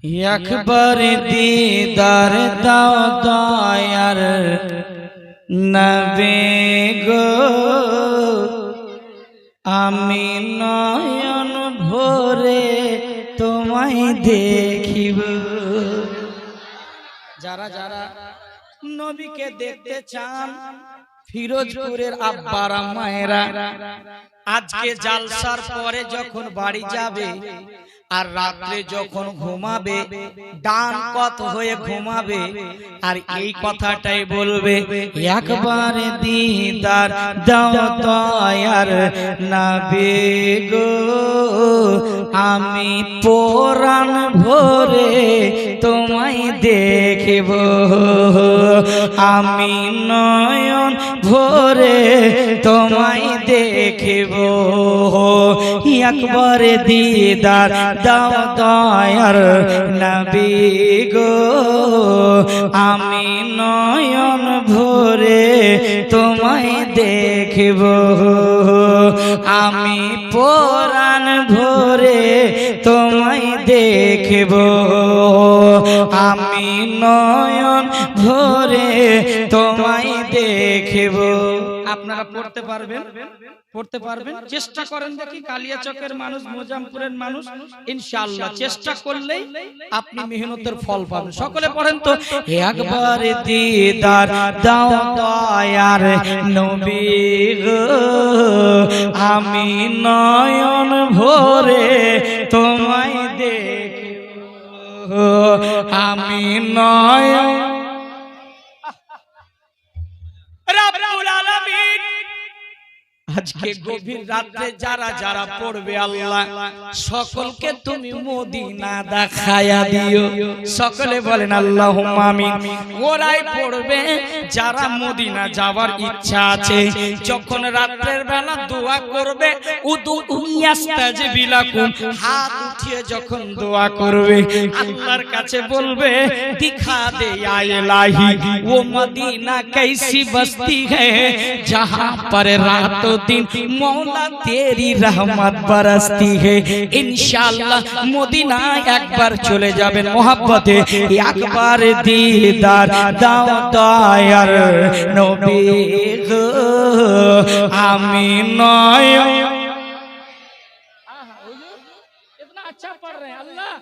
একবার দিদার দাও দয়ার নবী গো, আমি নয়ন ভরে তোমায় দেখিব। যারা যারা নবীকে দেখতে চান, ফিরোজপুরের আব্বারা মায়েরা আজকে জালসার পরে যখন বাড়ি যাবে আর রাত্রে যখন ঘুমাবে ডান কাত হয়ে ঘুমাবে আর এই কথাটাই বলবে, একবার দিদার দাও দয়ার নবী গো, আমি পরাণ ভরে তোমায় দেখিব, আমি নয়ন ভরে তোমায় দেখিব। একবার দিদার দাও দয়ার নবী গো, আমি নয়ন ভরে তোমায় দেখিব, আমি পরাণ ভরে তোমায় দেখিব, আমি নয়ন ভরে তোমায় দেখিব। আপনারা পড়তে পারবেন? পড়তে পারবেন? চেষ্টা করেন দেখি। কালিয়াচকের মানুষ, মোজামপুরের মানুষ, ইনশাআল্লাহ চেষ্টা করলেই আপনি মেহনতের ফল পাবেন। সকলে পড়েন তো, একবার দিদার দাও দয়ার নবী গো, আমি নয়ন ভরে তোমায় দেখিব, আমি নয়ন। আজকে গভীর রাতে যারা যারা পড়বে আল্লাহ সকলকে তুমি মদিনা দেখায়া দিও। সকলে বলেন আল্লাহুম্মা আমিন। ওরাই পড়বে যারা মদিনা যাওয়ার ইচ্ছা আছে। যখন রাতের বেলা দোয়া করবে, উদুইয়াস্তাজিবু লাকুম, হাত উঠিয়ে যখন দোয়া করবে আল্লাহর কাছে বলবে, দিখা দে ইয়া ইলাহি ও মদিনা कैसी बस्ती है जहां पर रातों दिन मौला तेरी रहमत बरसती है। इंशाअल्लाह मदीना একবার চলে যাবেন মোহাব্বতে। একবার দিদার দাও দয়ার নবী গো, আমি নয়ন। इतना अच्छा पढ़ रहे हैं अल्लाह,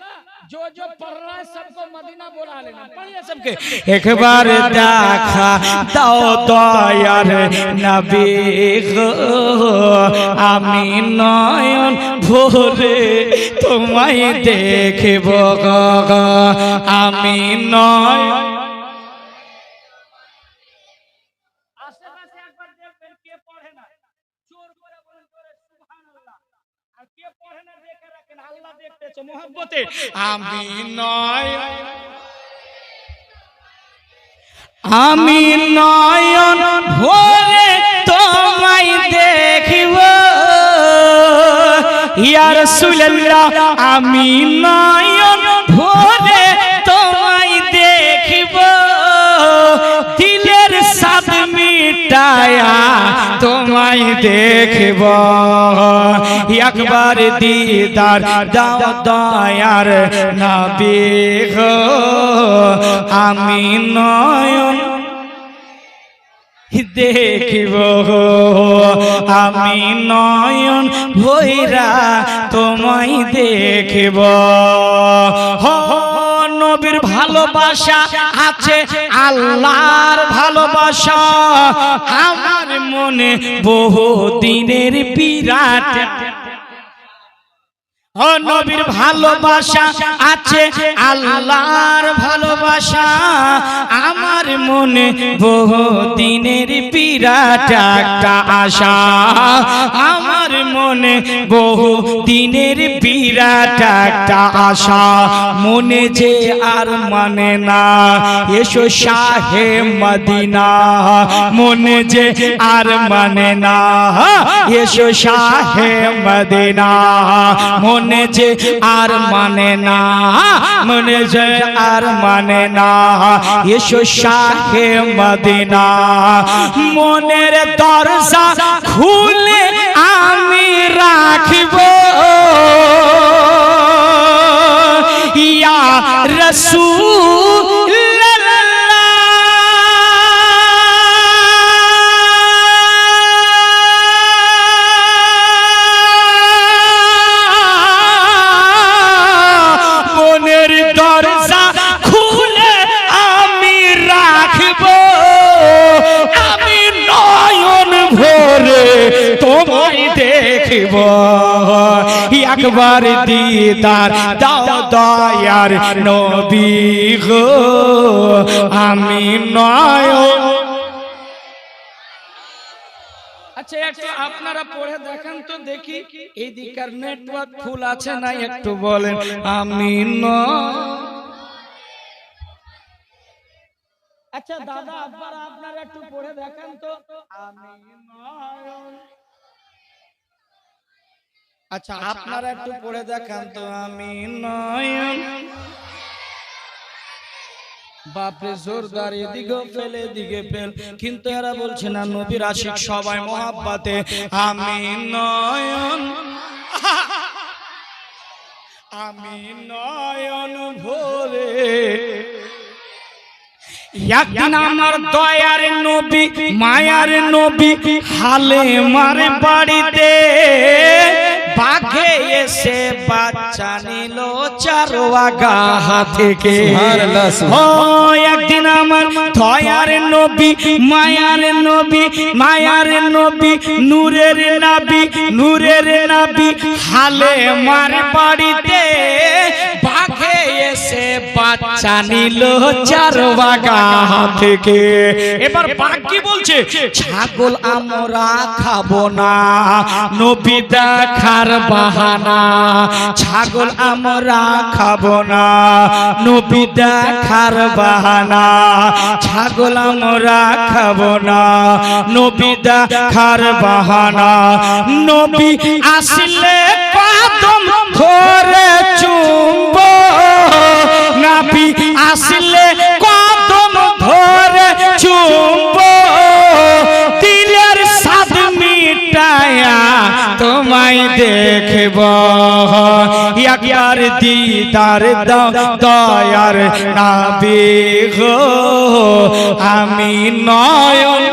जो जो पढ़ रहा है सबको मदीना बुला लेना। पढ़िए सबके, एक बार देखा दाओ दयार नबी गो, আমি নয়ন ভরে তোমায় দেখিব গো, আমি নয়ন। আশেপাশে একবার দেখবেন কে পড়ে না, জোর করে বলেন করে সুবহানাল্লাহ। আর কে পড়ে না দেখে রাখেন, আল্লাহ দেখতেছে মোহাব্বতে। আমি নয়ন, আমি নয়ন ভরে তোমায় দেখিব, ইয়া রাসূলুল্লাহ আমি নয়ন ভরে তোমায় দেখিব, দিলের সাদ মিটায়া তোমায় দেখিব। একবার দিদার দাও দয়ার নবী গো, আমি নয়ন দেখিব, আমি নয়ন ভইরা তোমায় দেখিব। নবীর ভালোবাসা আছে, আল্লাহর ভালোবাসা আমার মনে বহু দিনের বিরাট। ও নবীর ভালোবাসা আছে, আল্লাহর ভালোবাসা আমার মনে বহু দিনের বিরাট একটা আশা, আমার মনে বহু দিনের বিরাট একটা আশা, মনে যে আর মানে না এসো শাহে মদিনা, মনে যে আর মানে না এসো শাহে মদিনা, মনে যে আর মানে না, মনে যে আর মানে না এসো শাহে মদিনা। মনের দরজা খুলে আমি রাখিব, ইয়া রাসূলুল্লাহ মনের দরজা খুলে আমি রাখবো, আমি নয়ন ভরে তোমায় দেখব, একবার দিদার দাও দয়ার নবী গো, আমি নয়ন। আচ্ছা একটু আপনারা পড়ে দেখেন তো দেখি এই দিকার নেটওয়ার্ক ফুল আছে না, একটু বলেন। আমি আচ্ছা দাদা আপনারা একটু পড়ে দেখেন তো, আমি নয়ন। আচ্ছা আপনারা একটু পড়ে দেখেন তো, আমি নয়ন। বাপরে জোরদার, এদিকে ফেলে এদিকে ফেল, কিন্তু এরা বলছে না নবীর আশিক সবাই মোহাব্বতে। আমি নয়ন, আমি নয়ন ভরে। একদিন আমার দয়ার নবী মায়ার নবী হালে মারে বাড়িতে, বাঘে এসে বাচ্চা নিল চারোয়াগা থেকে। ও একদিন আমার দয়ার নবী মায়ার নবী মায়ার নবী নূরের নবী নূরের নবী হালে মার বাড়িতে, বাঘে এসে বাচ্চা নিল চারোয়াগা থেকে। এবার বাঘ কি বলছে? ছাগল আমরা খাবো না, নবী দেখার বাহানা। ছাগল আমরা খাবো না, নবী দেখার বাহানা। ছাগল আমরা খাবো না, নবী দেখার বাহানা। নবী আসলে কদম ধরে চুম্বো, নবী আসলে কদম ধরে চুম্বো, দিলের স্বাদ মিটায়া তোমায় দেখব, একবার দিদার দাও দয়ার নবী গো, আমি নয়ন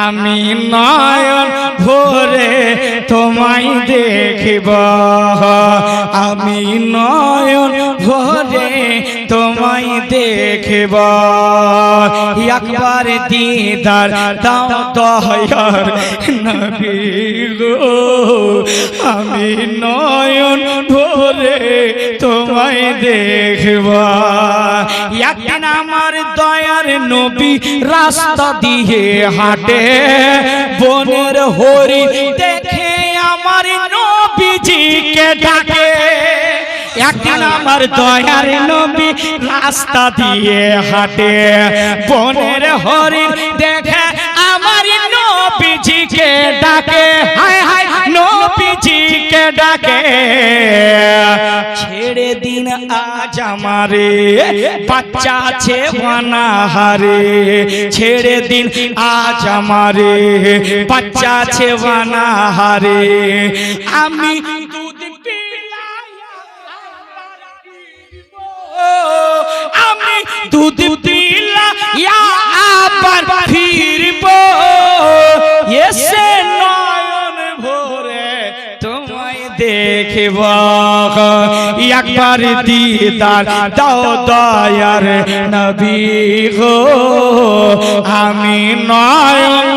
আমি নয়ন ভরে তোমায় দেখব, আমি নয়ন ভরে তোমায় দেখব, একবার দিদার দাও দয়ার নবী গো, আমি নয়ন ভরে তোমায় দেখব। একদিন আমার দয়ার নবী রাস্তা দিয়ে হাঁটে, বনের হরিণ দেখে আমার নবীজিকে ডাকে। একদিন আমার দয়ার নবী রাস্তা দিয়ে হাঁটে, বনের হরিণ দেখে আমার নবীজিকে ডাকে। হায় হায় নবীজিকে ডাকে, ছেড়ে দিন আজ আমারে বাচ্চা আছে বানাহারে, ছেড়ে দিন আজ আমারে বাচ্চা আছে বানাহারে। আমি দুধ আমি দুধ পিলা আবার ফিরব, এসে নয়ন ভরে তোমায় দেখব, একবার দিদার দাও দয়ার নবী গো, আমি নয়ন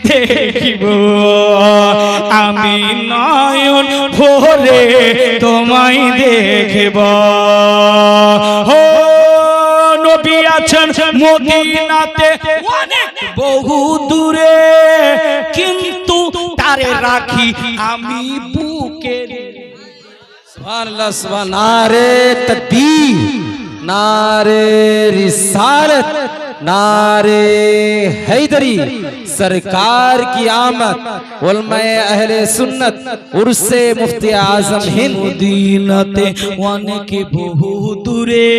দেখিব, আমি নয়ন ভরে তোমায় দেখব। ও নবী আছেন মদিনাতে অনেক বহু দূরে, কিন্তু তারে রাখি আমি বুকে। সুবহানাল্লাহ সুবহান। নারে তাকবীর, नारे रिसालत, नारे हैदरी, सरकार की आमद, उलमाए अहले सुन्नत, उर्से मुफ्ती आजम हिंद। মদিনাতে অনেকে বহু দূরে,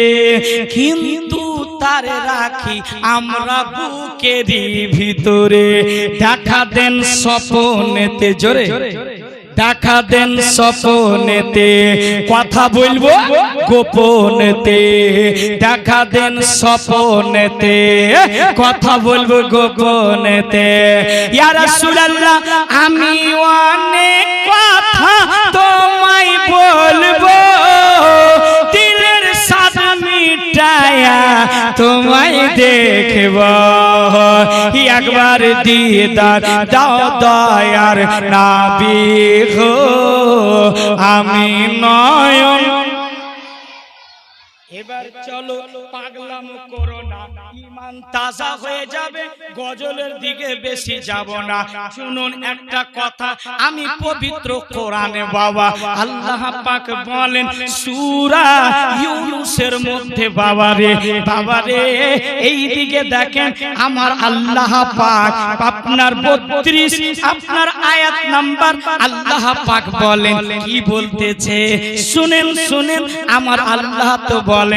কিন্তু তারে রাখি আমরা বুকেরই ভিতরে। দেখা দেন স্বপ্নেতে, জোরে দেখা দেন স্বপ্নেতে, কথা বলবো গোপনেতে। দেখা দেন স্বপ্নেতে, কথা বলবো গোপনেতে। ইয়া রাসূলুল্লাহ আমি অনেক কথা তোমায় বলবো, দিলের স্বাদ মিটায়া তোমায় দেখব। একবার দিদার দাও দয়ার নবী গো, আমি নয়ন। এবার চলো পাগলাম করো না, ঈমান তাজা হয়ে যাবে, গজলের দিকে বেশি যাব না। শুনুন একটা কথা, আমি পবিত্র কোরআনে বাবা আল্লাহ পাক বলেন সূরা ইউনূসের মধ্যে বাবারে এই দিকে দেখেন আমার আল্লাহ পাক আপনার 32 আপনার আয়াত নাম্বার আল্লাহ পাক বলেন কি বলতেছে শুনেন শুনেন। আমার আল্লাহ তো বলেন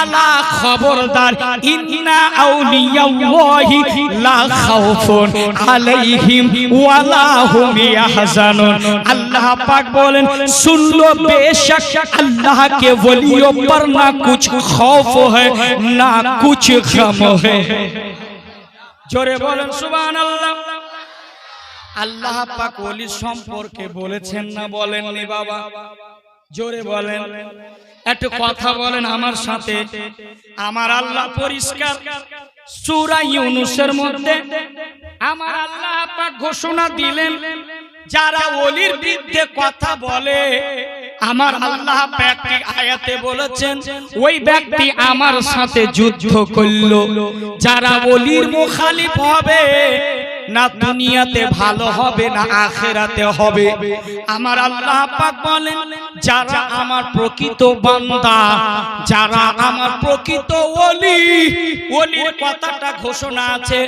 আলা খবরদার, ইন্না আউলিয়াল্লাহি লা খাউফুন আলাইহিম ওয়া লা হুম ইয়াহজানুন। আল্লাহ পাক বলেন सुन लो बेशक अल्लाह के वलियों पर ना कुछ खौफ है ना कुछ गम है। जोरे बोलें सुभान अल्लाह। আল্লাহ পাক ওলি সম্পর্কে বলেছেন না বলেননি বাবা? জোরে বলেন, একটু কথা বলেন আমার সাথে। আমার আল্লাহ পরিষ্কার সূরা ইউনূসের মধ্যে আমার আল্লাহ পাক ঘোষণা দিলেন যারা ওলির বিরুদ্ধে কথা বলে আমার আল্লাহ পাক আয়াতে বলেছেন ওই ব্যক্তি আমার সাথে যুদ্ধ করলো। যারা ওলির মুখালিফ হবে না দুনিয়াতে ভালো হবে না আখিরাতে হবে। আমার আল্লাহ পাক বলেন যারা আমার প্রকৃত বান্দা, যারা আমার প্রকৃত ওলি, ওলির কথাটা ঘোষণা আছে।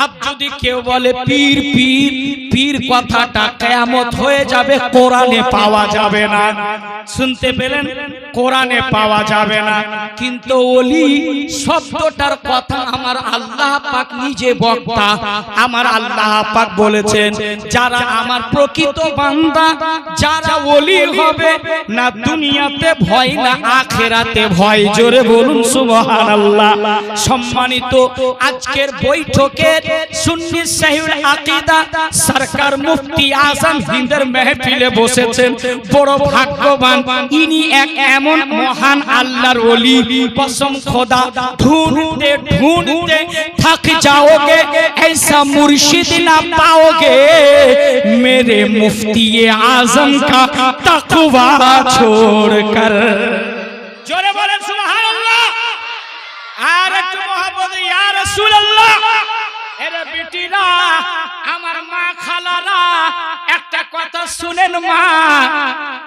আপ যদি কেউ বলে পীর পীর পীর কথাটা কিয়ামত হয়ে যাবে, কোরআনে পাওয়া যাবে না। শুনতে পেলেন? কোরআনে পাওয়া যাবে না, কিন্তু ওলি শব্দটার কথা আমার আল্লাহ পাক নিজে বক্তা। আমার আল্লাহ পাক বলেছেন যারা আমার প্রকৃত বান্দা, যারা ওলি হবে না দুনিয়াতে ভয় না আখিরাতে ভয়। জোরে বলুন সুবহানাল্লাহ। সম্মানিত আজকের বৈঠকের সুন্নি সাহিহুল আকীদা সরকার মুফতি আজম হিন্দের মাহফিলে বসেছেন, বড় ভাগ্যবান। ইনি এক এমন মহান আল্লাহর ওলি, কসম খোদা ढूंढते ढूंढते थक जाओगे ऐसा मुर्शिद ना पाओगे मेरे मुफ्ती आजम का तकवा छोड़कर। जोरे बोलें सुभान अल्लाह। আর একটু মোহাম্মদ ইয়া রাসূলুল্লাহ। এরে বিটিরা, আমার মা খালারা, একটা কথা শুনেন মা,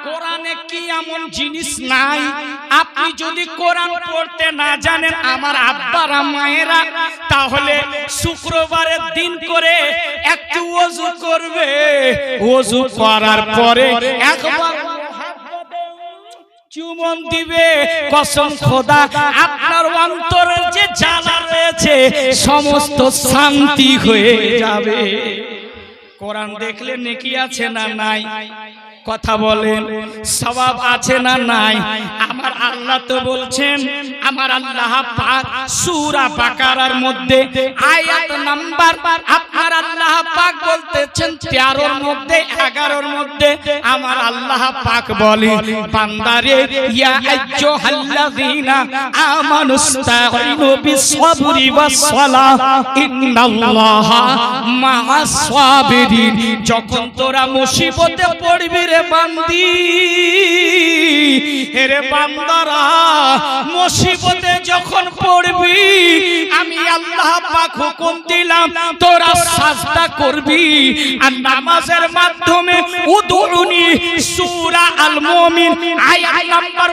কোরআনে কি এমন জিনিস নাই আপনি যদি কোরআন পড়তে না জানেন আমার আব্বারা মায়েরা, তাহলে শুক্রবারের দিন করে একটু ওযু করবে, ওযু করার পরে একবার চুমন দিবে, কসম খোদা আপনার অন্তরের যে জ্বালা রয়েছে সমস্ত শান্তি হয়ে যাবে। কোরআন দেখলে নেকি আছে না নাই? কথা বলেন, সওয়াব আছে না নাই? আমার আল্লাহ তো বলছেন, আমার আল্লাহ পাক সূরা বাকারার মধ্যে আয়াত নাম্বার আপনার আল্লাহ পাক বলতেছেন 13 এর মধ্যে 11 এর মধ্যে আমার আল্লাহ পাক বলে বান্দারে ইয়া আইয়ুহাল্লাযীনা আমানুস্তাঈনু বিস-সাবরি ওয়াস-সালাহ ইন্নাল্লাহা মা'আস সাবিরিন। যখন তোরা মুসিবতে পড়বি রে বান্দি, রে বান্দারা মুসিবতে যখন পড়বি আমি আল্লাহ পাক হুকুম দিলাম তোরা সাজদা করবি আর নামাজের মাধ্যমে উদুরুনি। সূরা আল মুমিন আয়াত নাম্বার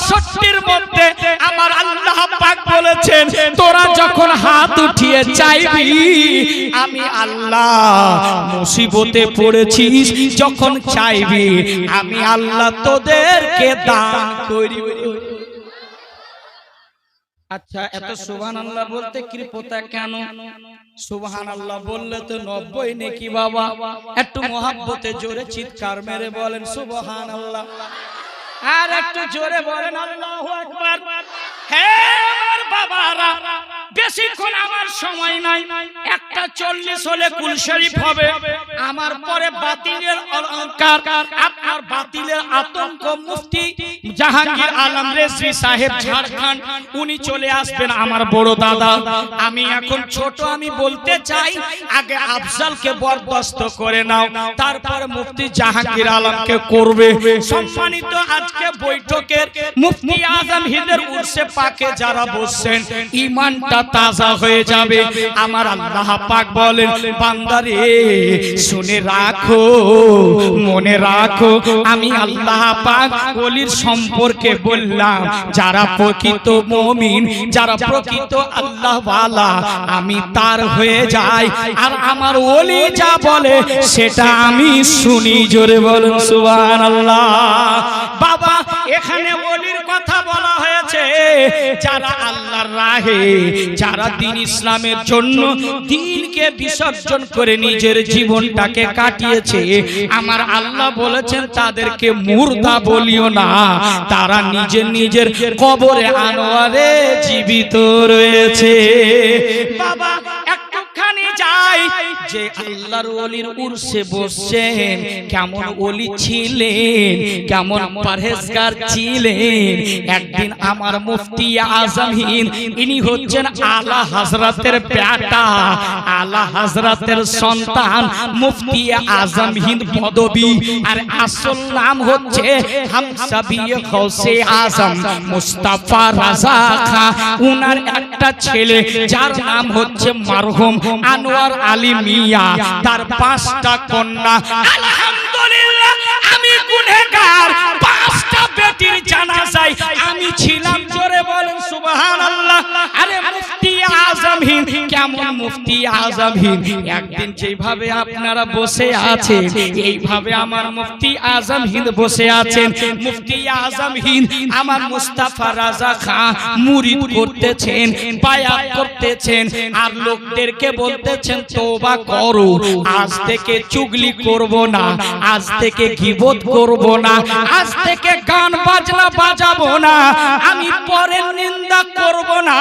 62 এর মধ্যে আমার আল্লাহ পাক বলেছেন তোরা যখন হাত উঠিয়ে চাইবি আমি আল্লাহ, মুসিবতে পড়েছিস যখন চাইবি আমি আল্লাহ তোদেরকে দান করি। আচ্ছা, এত সুবহানাল্লাহ বলতে কৃপতা কেন? সুবহানাল্লাহ বললে তো 90 নাকি বাবা, একটু মহাব্বতে জোরে চিৎকার মেরে বলেন সুবহানাল্লাহ, আর একটু জোরে বলেন আল্লাহু আকবার। হে আমার বাবারা, বেশিক্ষণ আমার সময় নাই, 1:40 হলে কুল শরীফ হবে। আমার পরে বাতিলের অলঙ্কার, আপনার বাতিলের আতঙ্ক মুফতি জাহাঙ্গীর আলম রেজভী সাহেব ঝাড়খণ্ড, উনি চলে আসবেন, আমার বড় দাদা। আমি এখন ছোট, আমি বলতে চাই আগে আফজালকে বরদাস্ত করে নাও, তারপর মুফতি জাহাঙ্গীর আলমকে করবে। সম্মানিত আজকে বৈঠকের মুফতি আজম হিন্দের উরসে পাকে যারা বসছেন, ঈমানটা তাজা হয়ে যাবে। আমার আল্লাহ পাক বলেন, বান্দারে শুনে রাখো, মনে রাখো, আমি আল্লাহ পাক ওলির সম্পর্কে বললাম, যারা প্রকৃত মুমিন, যারা প্রকৃত আল্লাহ ওয়ালা, আমি তার হয়ে যাই, আর আমার ওলি যা বলে সেটা আমি শুনি। জোরে বলুন সুবহানাল্লাহ। বাবা, এখানে ওলির কথা বলা হয়েছে, যারা আল্লাহর রাহে, যারা দ্বীন ইসলামের জন্য দ্বীনকে বিসর্জন করে নিজের জীবনটাকে কাটিয়েছে, আমার আল্লাহ বলেছেন তাদেরকে মুর্দা বলিও না, তারা নিজের নিজের কবরে আনোয়ারে জীবিত রয়েছে। বাবা একটুখানি যাই, যে আল্লাহর ওলির উরসে বসছেন, কেমন ওলি ছিলেন, কেমন পরহেজগার ছিলেন। একদিন আমার মুফতি আজম হিন্দ, ইনি হচ্ছেন আলা হযরতের বেটা, আলা হযরতের সন্তান, মুফতি আজম হিন্দ পদবী, আর আসল নাম হচ্ছে হামসাবিয়ে গৌসে আজম মুস্তাফা রাজা খান। উনার একটা ছেলে যার নাম হচ্ছে মারহুম আনোয়ার আলী মিয়া, তার 5টা কন্যা। আলহামদুলিল্লাহ, আমি গুনাহগার, 5টা বেটির জানাজায় আমি ছিলাম। জোরে বলেন সুবহানাল্লাহ। আরে মুফতি আজম হিন্দ, কেমন মুফতি আজম হিন্দ, একদিন যেভাবে আপনারা বসে আছেন, এইভাবে আমার মুফতি আজম হিন্দ বসে আছেন। মুফতি আজম হিন্দ আমার মুস্তাফা রাজা খান মুরিদ করতেছেন, বায়াত করতেছেন, আর লোকদেরকে বলতেছেন তওবা করো, আজ থেকে চুগলি করব না, আজ থেকে গীবত করব না, আজ থেকে গান বাজনা বাজাবো না, আমি পরের নিন্দা করব না।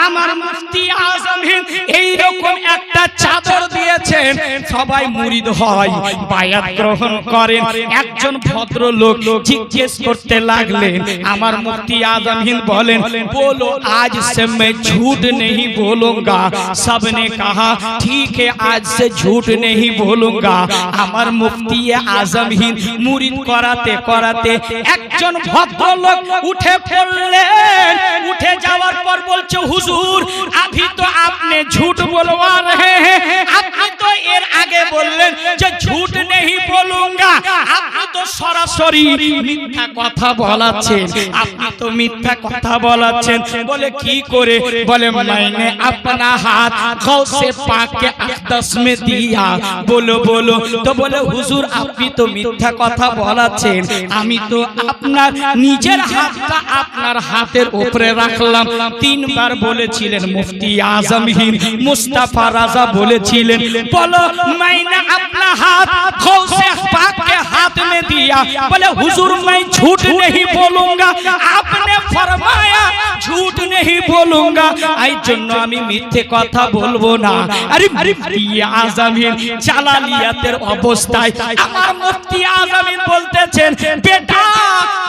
আমার মুফতি আজম হিন্দ এইরকম একটা চাদর দিয়েছেন, সবাই মুরিদ হয়, বায়াত গ্রহণ করেন। একজন ভদ্রলোক জিজ্ঞেস করতে লাগলেন, আমার মুফতি आजम हिंद बोले बोलो आज से मैं झूठ नहीं बोलूंगा। सबने कहा ठीक है आज से झूठ नहीं बोलूंगा। हमार मुफ्ती आजम हिंद मुरीद कराते कराते একজন ভদ্রলোক উঠে পড়লেন। উঠে যাওয়ার পর বলছে হুজুর अभी तो आपने झूठ बोलवा रहे हैं, আপনি তো এর আগে বললেন যে झूठ नहीं बोलूंगा, আপনি তো সরাসরি মিথ্যা কথা বলাচ্ছেন, আপনি তো মিথ্যা কথা বলাচ্ছেন। বলে কি করে? বলে मैंने अपना हाथ गौसे पाक के अक़दस में दिया। बोलो बोलो। तो बोले হুজুর আপনি তো মিথ্যা কথা বলাচ্ছেন, আমি তো আপনার নিজের হাতটা আপনার হাতের উপরে রাখলাম। তিনবার বলেছিলেন মুফতি आजम हिंद मुस्तफा राजा বলেছিলেন बोलो मैंने अपना हाथ गौसे पाक के हाथ में दिया। बोले हुजूर मैं झूठ नहीं बोलूंगा, आपने फरमाया झूठ नहीं बोलूंगा, आई জন্য আমি মিথ্যে কথা বলবো না। আরে মুফতি आजम हिंद জালালিয়াতের অবস্থায় আমার মুফতি आजम हिंद বলতেছেন বেটা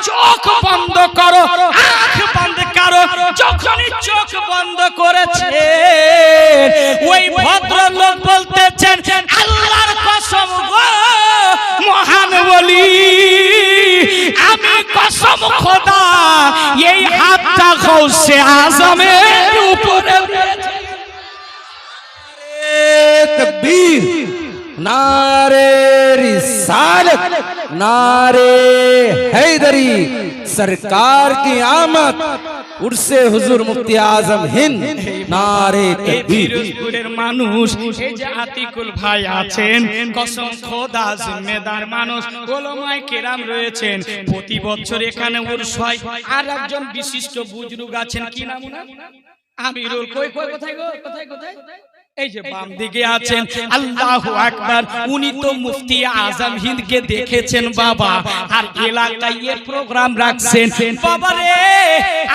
চোখ বন্ধ করো, আঁখ বন্ধ করো। যখনই চোখ বন্ধ করেছে ওই ভদ্রলোক বলতেছেন আল্লাহর কসম গো মহান ওলি, আমি কসম খোদা এই হাতটা গৌসে আজমের উপরে तकबीर, नारे रिसालत, नारे हैदरी, सरकार की आमद, उर्से हुजूर मुफ्ती आजम हिंद, नारे तकबीर। ফিরোজপুরের মানুষ এই যে আতিকুল ভাই আছেন, কসম খোদা জিম্মেদার মানুষ, ওলামায়ে কেরাম রয়েছেন, প্রতি বছর এখানে উরস হয়। আর একজন বিশিষ্ট বুজুর্গ আছেন, কি নাম না? আমিরুল। কই কই কোথায় গো? কোথায় কোথায়? এই যে বাম দিকে আছেন আল্লাহু আকবার, উনি তো মুফতি আজম হিন্দকে দেখেছেন বাবা, আর এলাকায় এই প্রোগ্রাম রাখছেন বাবা রে।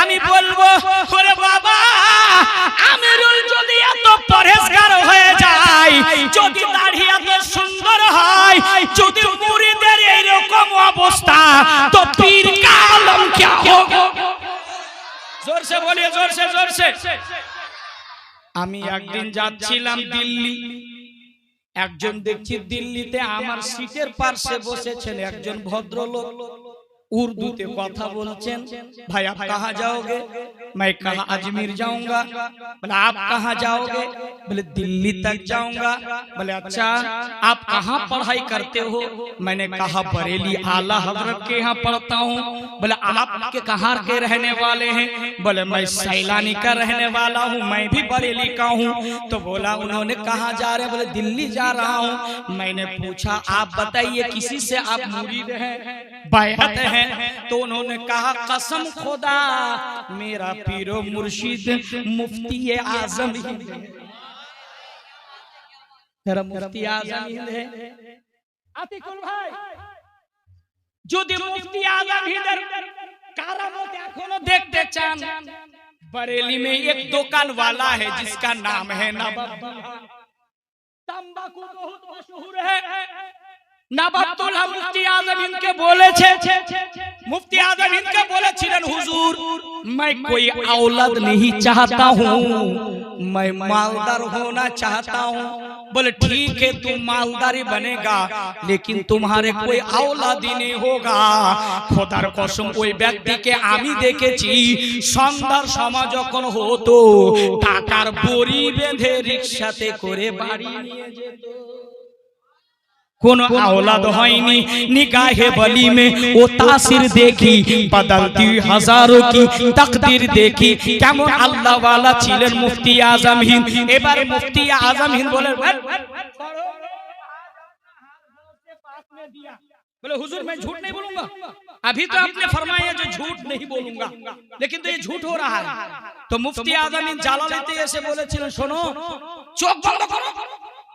আমি বলবো ওরে বাবা, আমিরুল যদি এত পরহেজগার হয়ে যায়, যদি দাড়ি এত সুন্দর হয়, যদি মুরিদের এইরকম অবস্থা, তো পীর কা আলম क्या होगा? जोर से बोलिए, जोर से, जोर से। আমি একদিন যাচ্ছিলাম দিল্লি, একজন দেখছি দিল্লিতে আমার সিটের পাশে বসেছেন একজন ভদ্রলোক, उर्दूते কথা বলছেন। भाई आप कहाँ जाओगे? मैं कहा अजमेर जाऊंगा। बोले आप कहाँ जाओगे? बोले दिल्ली तक जाऊंगा। बोले अच्छा आप कहाँ पढ़ाई करते हो? मैंने कहा बरेली आला हजरत के यहाँ पढ़ता हूँ। बोले आप के कहाँ के रहने वाले हैं? बोले मैं सैलानी का रहने वाला हूँ, मैं भी बरेली का हूँ। तो बोला उन्होंने कहाँ जा रहे? बोले दिल्ली जा रहा हूँ। मैंने पूछा आप बताइए किसी से आप मुरीद हैं, बैअत हैं? तो उन्होंने कहा कसम खुदा मेरा पीरो मुर्शिद मुफ्ती आजम हिंद है, मेरा मुफ्ती आजम हिंद है। আতিকুল ভাই, যদি মুফতি আজম হিন্দের কারামত এখনো দেখতে চান, बरेली में एक दुकान वाला है जिसका नाम है नवाब, तंबाकू बहुत मशहूर है। नवाबुल्लाह मुफ्ती आजम हिंद के बोले छे, मुफ्ती आजम हिंद के बोले छिलन हुजूर मैं कोई औलाद नहीं चाहता हूँ, मैं मालदार होना चाहता हूँ। बोले ठीक है तुम मालदारी बनेगा, लेकिन तुम्हारे कोई औलाद ही नहीं होगा। খোদার কসম ওই ব্যক্তিকে আমি দেখেছি সন্ধ্যার সময় যখন হতো টাকার বড়ি বেঁধে রিকশাতে করে বাড়ি নিয়ে যেত। कोनो औलाद होइनी, निगाहे बली में वो तासीर देखी, बदलती हजारों की तकदीर देखी। केमन अल्लाह वाला छिलेन मुफ्ती आजम हिंद। एबार मुफ्ती आजम हिंद बोले बोले हुजूर मैं झूठ नहीं बोलूंगा, अभी तो आपने फरमाया जो झूठ नहीं बोलूंगा, लेकिन तो ये झूठ हो रहा है। तो मुफ्ती आजम हिंद जाला लेते ऐसे बोलेছিলেন শোনো চোখ বন্ধ করো।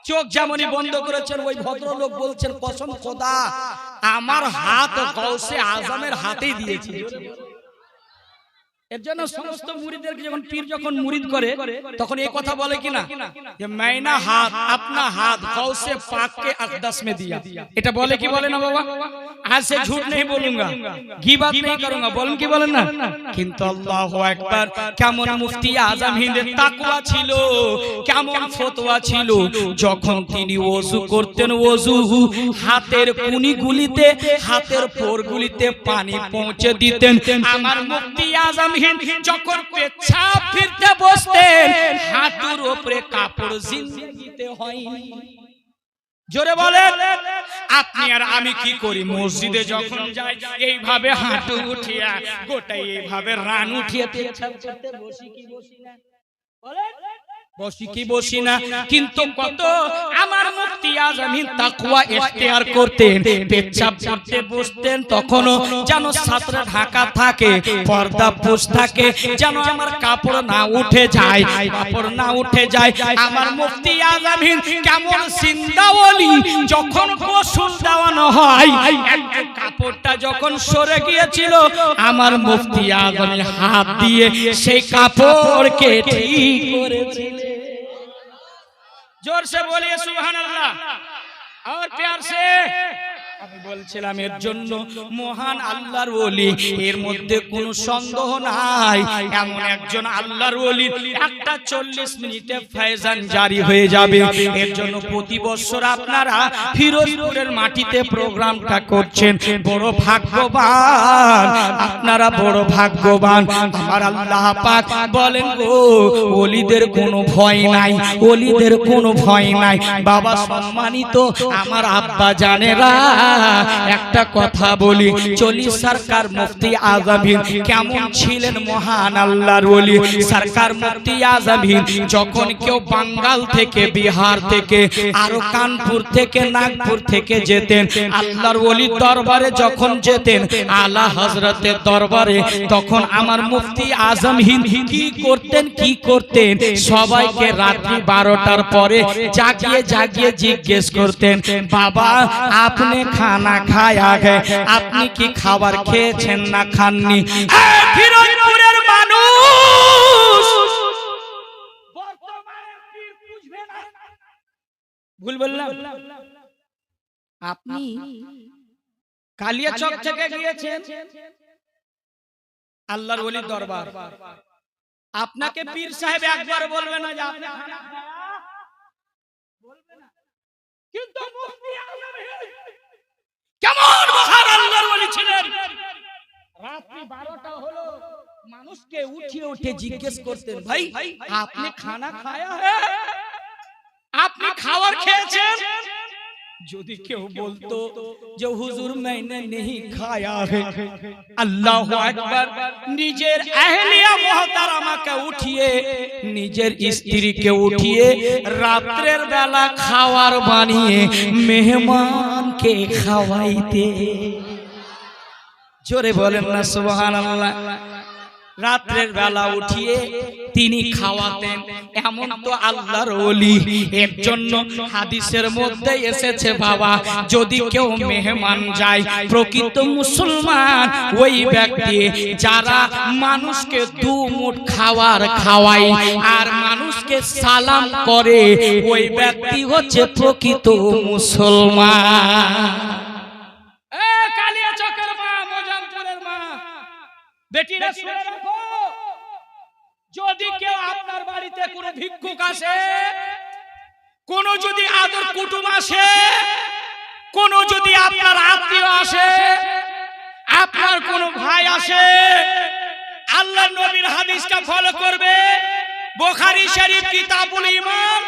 চোখ যেমনই বন্ধ করেছেন ওই ভদ্রলোক বলছেন কসম খোদা আমার হাত গৌসে আজমের হাতেই দিয়েছি। এর জন্য সমস্ত মুরিদদেরকে যখন পীর যখন মুরিদ করে তখন এই কথা বলে কিনা যে मैंने हाथ अपना हाथ गौसे पाक के अक़दस में दिया, এটা বলে কি বলে না বাবা? आज से झूठ नहीं बोलूंगा, गीबत नहीं करूंगा, बोलें কি বলেন না? কিন্তু আল্লাহু আকবার, কেমন মুফতি আজম হিন্দের তাকওয়া ছিল, কেমন ফতোয়া ছিল। যখন তিনি ওযু করতেন, ওযু হাতের কুনিগুলিতে হাতের পোরগুলিতে পানি পৌঁছে দিতেন। আমার মুফতি আজম যখন পেছাব ফিরতে বসতেন হাঁটুর উপরে কাপড় জিন্দেগিতে হয়নি। জোরে বলেন আপনি আর আমি কি করি? মসজিদে যখন যাই এইভাবে হাঁটু উঠিয়া গোটাই এইভাবে রান উঠিয়ে পেছাব করতে বসি কি বসি না? বলেন বসি কি বসি না? কিন্তু কত আমার মুফতি আজম হিন্দ তাকওয়া ইখতিয়ার করতেন, পেছাব করতে বসতেন তখনও যেন ছাত্র ঢাকা থাকে, পর্দা পোষ থাকে, যেন আমার কাপড় না উঠে যায়, কাপড় না উঠে যায়। আমার মুফতি আজম হিন্দ কেমন জিন্দা ওলি, যখন গোসল দেওয়ানো হয় একটু কাপড়টা যখন সরে গিয়েছিল আমার মুফতি আজম হাত দিয়ে সেই কাপড়কে ঠিক করেছিলেন। जोर से बोलिए सुभान अल्लाह और प्यार से। আমি বলছিলাম এর জন্য মহান আল্লাহর ওলি, এর মধ্যে কোনো সন্দেহ নাই। এমন একজন আল্লাহর ওলি একটা 40 মিনিটে ফয়জান জারি হয়ে যাবে। এর জন্য প্রতি বছর আপনারা ফিরোজপুরের মাটিতে প্রোগ্রামটা করছেন, বড় ভাগ্যবান আপনারা, বড় ভাগ্যবান। আমার আল্লাহ পাক বলেন গো ওলিদের কোনো ভয় নাই, ওলিদের কোনো ভয় নাই। বাবা সম্মানিত আমার আব্বা জানেরা একটা কথা বলি, চলি সরকার মুফতি আজম হিন্দ কেমন ছিলেন মহান আল্লাহর ওলি। সরকার মুফতি আজম হিন্দ যখন কেউ বাঙ্গাল থেকে, বিহার থেকে, আরো কানপুর থেকে, নাগপুর থেকে যেতেন আল্লাহর ওলির দরবারে, যখন যেতেন আলা হযরতের দরবারে দরবারে। তখন আমার মুফতি আজম হিন্দ কি করতেন সবাইকে রাত্রি 12টার পরে জাগিয়ে জাগিয়ে জিজ্ঞেস করতেন, বাবা আপনি খানা খায়া গে, আপনি কি খাবার খেয়েছেন না খাননি? ফিরোজপুরের মানুষ ভুল বললাম? আপনি কালিয়াচক থেকে গিয়েছেন আল্লাহর ওলির দরবার, আপনাকে পীর সাহেব একবার বলবে না যে আপনি খানা খায়া, বলবে না। কিন্তু মুফতি আজম হিন্দ কেমন মহান আল্লাহর ওলি ছিলেন, রাত্রি 12টা হলো মানুষকে উঠে জিজ্ঞেস করতেন, ভাই আপনি খানা খায়া হ্যাঁ, আপনি খাবার খেয়েছেন? যদি কেউ বলতো যে হুজুর मैंने नहीं खाया है, আল্লাহু আকবার, নিজের আহলিয়া মুহতারামাকে উঠিয়ে, নিজের স্ত্রীকে উঠিয়ে রাতের বেলা খাবার বানিয়ে মেহমানকে খাওয়াইতে। জোরে বলেন না সুবহানাল্লাহ। রাতের বেলা উঠিয়ে তিনি খাওয়াতেন। এমন তো আল্লাহর ওলি। এর জন্য হাদিসের মধ্যে এসেছে বাবা, যদি কেউ মেহমান যায়, প্রকৃত মুসলমান ওই ব্যক্তি যারা মানুষকে 2 মুঠ খাবার খাওয়ায় আর মানুষকে সালাম করে, ওই ব্যক্তি হচ্ছে প্রকৃত মুসলমান। কালিয়াচকের মা, মোজামপুরের মা, বেটিরা শুনে রাখো, যদি কেউ আপনার বাড়িতে কোনো ভিক্ষুক আসে, কোন যদি আদর কুটুম আসে, কোন যদি আপনার আত্মীয় আসে, আপনার কোন ভাই আসে, আল্লাহর নবীর হাদিসটা ফলো করবে। বুখারী শরীফ কিতাবুল ঈমান,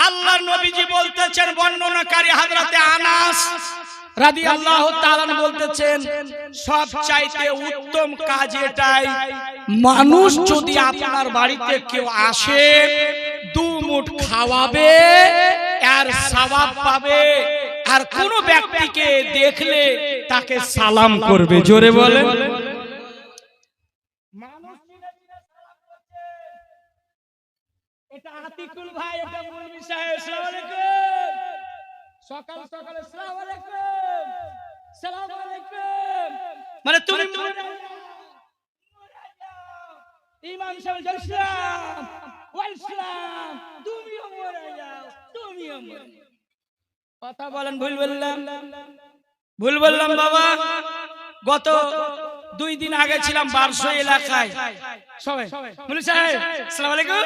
আল্লাহর নবীজি বলতেছেন, বর্ণনাকারী হযরতে আনাস রাদিয়াল্লাহু তাআলা বলতেছেন, সবচাইতে উত্তম কাজ এটাই, মানুষ যদি আপনার বাড়িতে কেউ আসে 2 মুঠ খাওয়াবে আর সওয়াব পাবে, আর কোন ব্যক্তিকে দেখলে তাকে সালাম করবে। জোরে বলেন। মানুষ এটা আতিকুল ভাই, এটা মুলবি সাহেব, আসসালামু আলাইকুম। সকাল সকাল আসসালামু আলাইকুম, সালাম আলাইকুম, মানে তুমি ইমাম সাহেব জলসাম ওয়ালাইকুম, তুমিও মরে যাও, তুমিও মরে যাও। কথা বলেন, ভুল বললাম? ভুল বললাম বাবা। গত 2 দিন আগে ছিলাম বারশো এলাকায়, সবাই মুলবি সাহেব আসসালামু আলাইকুম,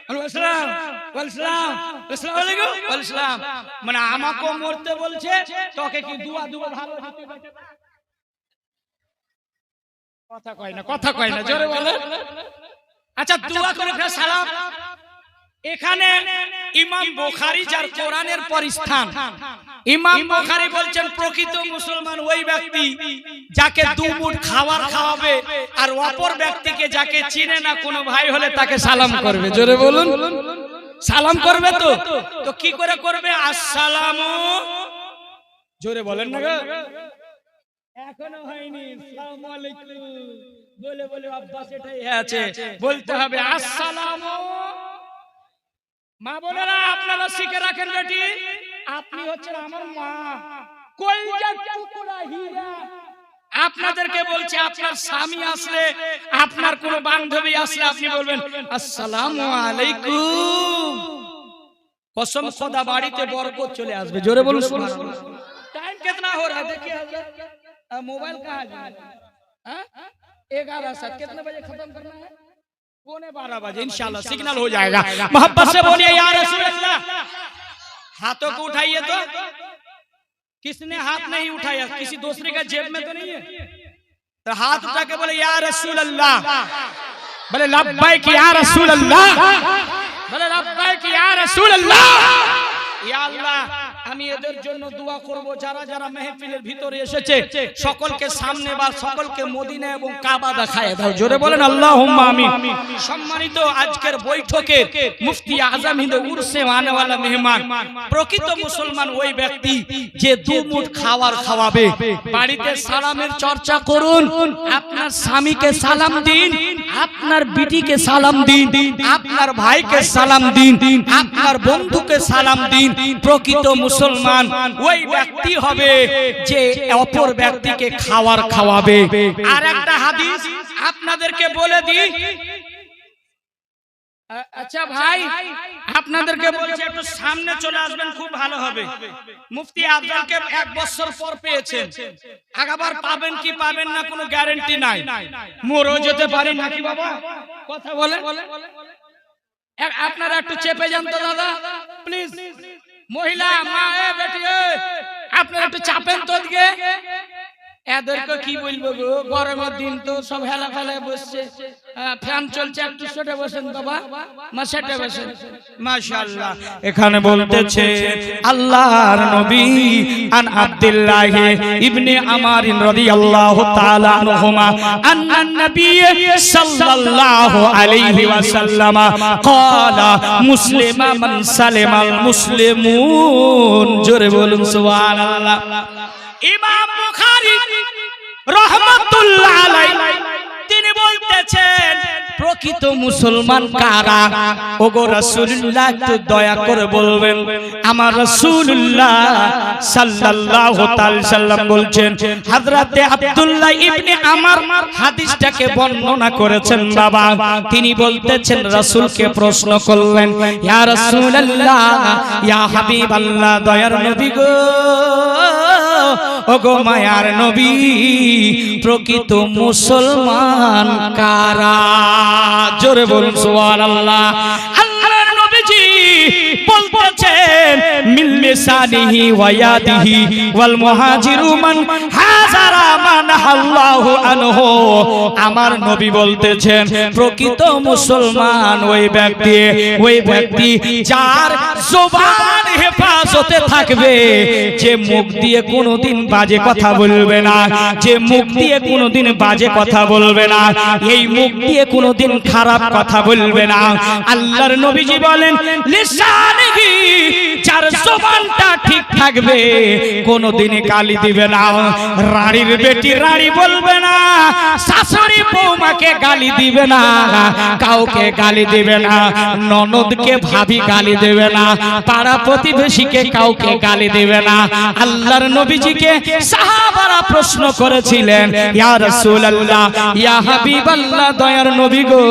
ওয়ালাইকুম ওয়ালাইকুম, আসসালামু আলাইকুম ওয়ালাইকুম, মানে আমাকে মরতে বলছে, তোকে কি দুয়া ভালো দিতে পারে? কথা কয় না, জোরে বলে। আচ্ছা, দোয়া করে ফের সালাম। এখানে ইমাম বুখারী যার কোরআনের পর স্থান, ইমাম বুখারী বলছেন প্রকৃত মুসলমান ওই ব্যক্তি যাকে 2 মুঠ খাবার খাওয়াবে আর অপর ব্যক্তিকে যাকে চিনে না কোনো ভাই হলে তাকে সালাম করবে। জোরে বলুন। সালাম করবে তো কি করে করবে? আসসালামু, জোরে বলেন না গো, এখনো হয়নি। আসসালামু আলাইকুম বলে বলে অভ্যাস এটাই আছে, বলতে হবে আসসালামু। মা বোনেরা আপনারা শিখে রাখেন বেটি, আপনি হচ্ছেন আমার মা, কলিজার টুকরা হীরা। আপনাদেরকে বলছি, আপনার স্বামী আসলে, আপনার কোন বান্ধবী আসলে আপনি বলবেন আসসালামু আলাইকুম। কসম খোদা বাড়িতে বরকত চলে আসবে। জোরে বলুন সুবহানাল্লাহ। टाइम कितना हो रहा है देखिए हजरत, मोबाइल कहाँ है? 11 कितने बजे खत्म करना है? 11:15 बजे इंशाल्लाह सिग्नल हो जाएगा। मोहब्बत से बोलिए या रसूल अल्लाह। हाथों को उठाइए तो, किसने हाथ नहीं उठाया? किसी दूसरे का जेब में तो नहीं है, तो हाथ उठा के बोले या रसूल अल्लाह, बोले लब्बैक या रसूल अल्लाह, बोले लब्बैक या रसूल अल्लाह। या अल्लाह, আমি এদের জন্য দোয়া করব, যারা যারা মেহফিলের ভিতরে এসেছে সকলকে সামনে বা সকলকে মদিনা এবং কাবা দেখায় দাও। জোরে বলেন আল্লাহুম্মা আমিন। সম্মানিত আজকের বৈঠকে মুফতি আজম হিন্দ উরসে আনেওয়ালা মেহমান, প্রকৃত মুসলমান ওই ব্যক্তি যে দু মুঠ খাবার খাওয়াবে। বাড়িতে সালামের চর্চা করুন, আপনার স্বামীকে সালাম দিন, আপনার বিটিকে সালাম দিন, আপনার ভাইকে সালাম দিন, আপনার বন্ধুকে সালাম দিন। প্রকৃত মুসলমান ওই ব্যক্তি হবে যে অপর ব্যক্তিকে খাবার খাওয়াবে। আর একটা হাদিস আপনাদেরকে বলে দিই। আচ্ছা ভাই, আপনাদেরকে বলছি একটু সামনে চলে আসবেন, খুব ভালো হবে। মুফতি আফজলকে 1 বছর পর পেয়েছেন, আগাবার পাবেন কি পাবেন না কোনো গ্যারান্টি নাই, মরেও যেতে পারি নাকি বাবা, কথা বলে। আপনারা একটু চেপে যান তো দাদা প্লিজ, মহিলা মা বেটি আপনারা একটু চাপেন তো দিকে। এদেরকে কি বলবো গো, গরমের দিন তো সব হেলা ফেলায় বসছে, ফ্যান চলছে, একটু সেটে বসেন বাবা, মা সেটে বসেন। মাশাআল্লাহ। এখানে বলতেছে আল্লাহর নবী আন আব্দুল্লাহ ইবনে আমার রাদিয়াল্লাহু তাআলা আনহুমা আন্নান নবী সাল্লাল্লাহু আলাইহি ওয়াসাল্লাম ক্বালা মুসলিমা মান সালামাল মুসলিমুন। জোরে বলুন সুবহানাল্লাহ। ইমাম বুখারী রাহমাতুল্লাহ আলাইহি তিনি বলতেছেন প্রকৃত মুসলমান কারা? ওগো রাসূলুল্লাহ একটু দয়া করে বলবেন। আমার রাসূলুল্লাহ সাল্লাল্লাহু তাআলা সাল্লাম বলছেন, হযরতে আব্দুল্লাহ ইবনে আমার হাদিসটাকে বর্ণনা করেছেন বাবা। তিনি বলতেছেন রাসূলকে প্রশ্ন করলেন, ইয়া রাসূলুল্লাহ, ইয়া হাবিবাল্লাহ, দয়ার নবী গো, ওগো মায়ার নবী, প্রকৃত মুসলমান কারা? জোরে বলুন সুবহানাল্লাহ। আল্লাহর নবীজি বলতেছেন মিন লিসানিহি ওয়া ইয়াদিহি ওয়াল মুহাজিরু মান হাজারা মান আল্লাহু আনহু। আমার নবী বলতেছেন প্রকৃত মুসলমান ওই ব্যক্তি যার জবান হেফাজতে থাকবে, যে মুখ দিয়ে কোনোদিন বাজে কথা বলবে না, যে মুখ দিয়ে কোনোদিন বাজে কথা বলবে না, এই মুখ দিয়ে কোনোদিন খারাপ কথা বলবে না। আল্লাহর নবীজি বলেন লিসানিহি, যার জবানটা ঠিক থাকবে, কোনোদিন গালি দিবে না, রানীর বেটি রানী বলবে না, শাশুড়ি বৌমাকে গালি দিবে না, কাউকে গালি দিবে না, ননদকে ভাবি গালি দেবে না, পাড়া প্রতিবেশীকে কাউকে গালি দেবে না। আল্লাহর নবীজিকে সাহাবারা প্রশ্ন করেছিলেন, ইয়া রাসূলুল্লাহ, ইয়া হাবিবাল্লাহ, দয়ার নবী গো,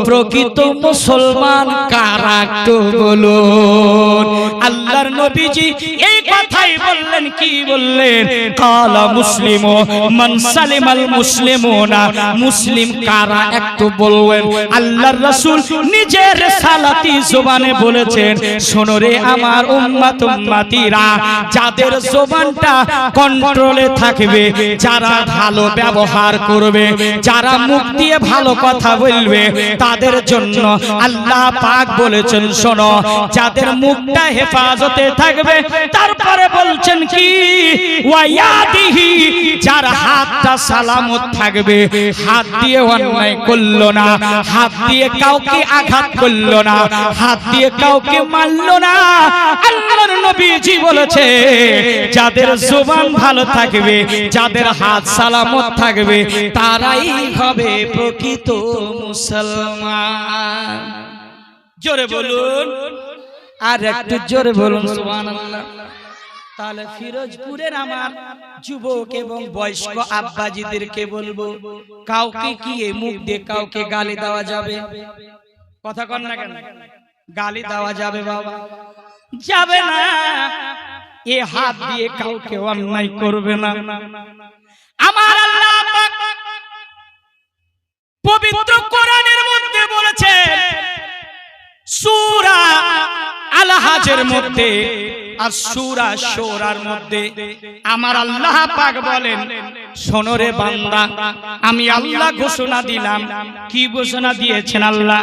প্রকৃত মুসলমান কারা একটু বলুন। আল্লাহর নবীজি এই কথাই বললেন, কি বললেন? কালা মুসলিমু মান সালিমাল মুসলিমুনা, মুসলিম কারা একটু বলবেন। আল্লাহর রাসূল নিজের সালাতি জবানে বলেছেন, শোনো রে আমার উম্মত উম্মতিরা, যাদের জবানটা কন্ট্রোলে থাকবে, যারা ভালো ব্যবহার করবে, যারা মুখ দিয়ে ভালো কথা বলবে, তাদের জন্য আল্লাহ পাক বলেছেন শোনো, যাদের মুখটা হেফাজতে থাকবে, তারপরে বলছেন কি ওয়ায়াদিহি, যার হাতটা সালামত থাকবে, হাত দিয়ে অন্যায় করলো না, হাত দিয়ে কাউকে আঘাত করলো না, হাত দিয়ে কাউকে মারলো না। আল্লাহর নবীজি বলেছে যাদের জবান ভালো থাকবে, যাদের হাত সালামত থাকবে, তারাই হবে প্রকৃত মুসলমান। জোরে বলুন, আর একটু জোরে বলুন সুবহানাল্লাহ। তাহলে ফিরোজপুরের আমার যুবক এবং বয়স্ক আব্বাজিদেরকে বলবো, কাউকে কি এই মুখ দিয়ে কাউকে গালি দেওয়া যাবে? কথা কন না কেন? গালি দেওয়া যাবে বাবা? যাবে না। এ হাত দিয়ে কাউকে অন্যায় করবে না। আমার আল্লাহ পাক পবিত্র কোরআনের মধ্যে বলেছে, সূরা আল হাজের মধ্যে আর সূরা শূরার মধ্যে আমার আল্লাহ পাক বলেন, শোনো রে বান্দা, আমি আল্লাহ ঘোষণা দিলাম। কি ঘোষণা দিয়েছেন আল্লাহ?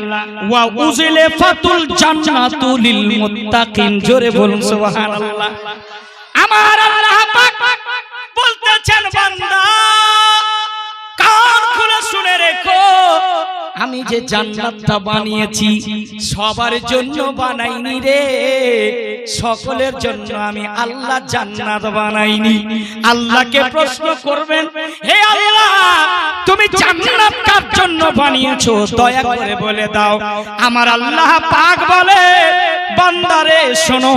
ওয়া উযলিফাতুল জান্নাতু লিল মুত্তাকিন। জোরে বলুন সুবহানাল্লাহ। আমার আল্লাহ পাক বলতেছেন, বান্দা কান খুলে শুনে রেখো, আমি যে জান্নাতটা বানিয়েছি সবার জন্য বানাইনি রে, সকলের জন্য আমি আল্লাহ জান্নাত বানাইনি। আল্লাহকে প্রশ্ন করবেন, হে আল্লাহ তুমি জান্নাত কার জন্য বানিয়েছো, দয়া করে বলে দাও। আমার আল্লাহ পাক বলে, বান্দারে শোনো,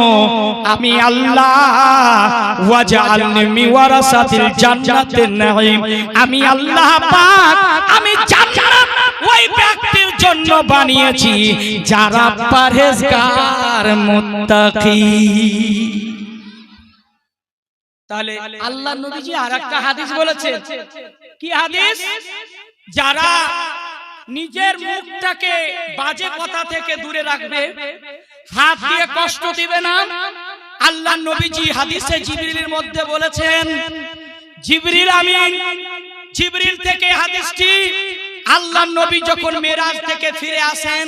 আমি আল্লাহ ওয়াজআলনি মিওয়ারাসাতিল জান্নাতিন নাঈম, আমি আল্লাহ পাক আমি জান্নাত ওই ব্যক্তির জন্য বানিয়েছি যারা পরহেজগার মুত্তাকি। তাহলে আল্লাহ নবীজি আরেকটা হাদিস বলেছেন। কি হাদিস? যারা নিজের মুখটাকে বাজে কথা থেকে দূরে রাখবে, হাত দিয়ে কষ্ট দিবে না। আল্লাহ নবীজি হাদিসে জিবরিলের মধ্যে বলেছেন, জিবরিল আমিন, জিবরিল থেকে হাদিসটি আল্লাহ নবী যখন মেরাজ থেকে ফিরে আসেন,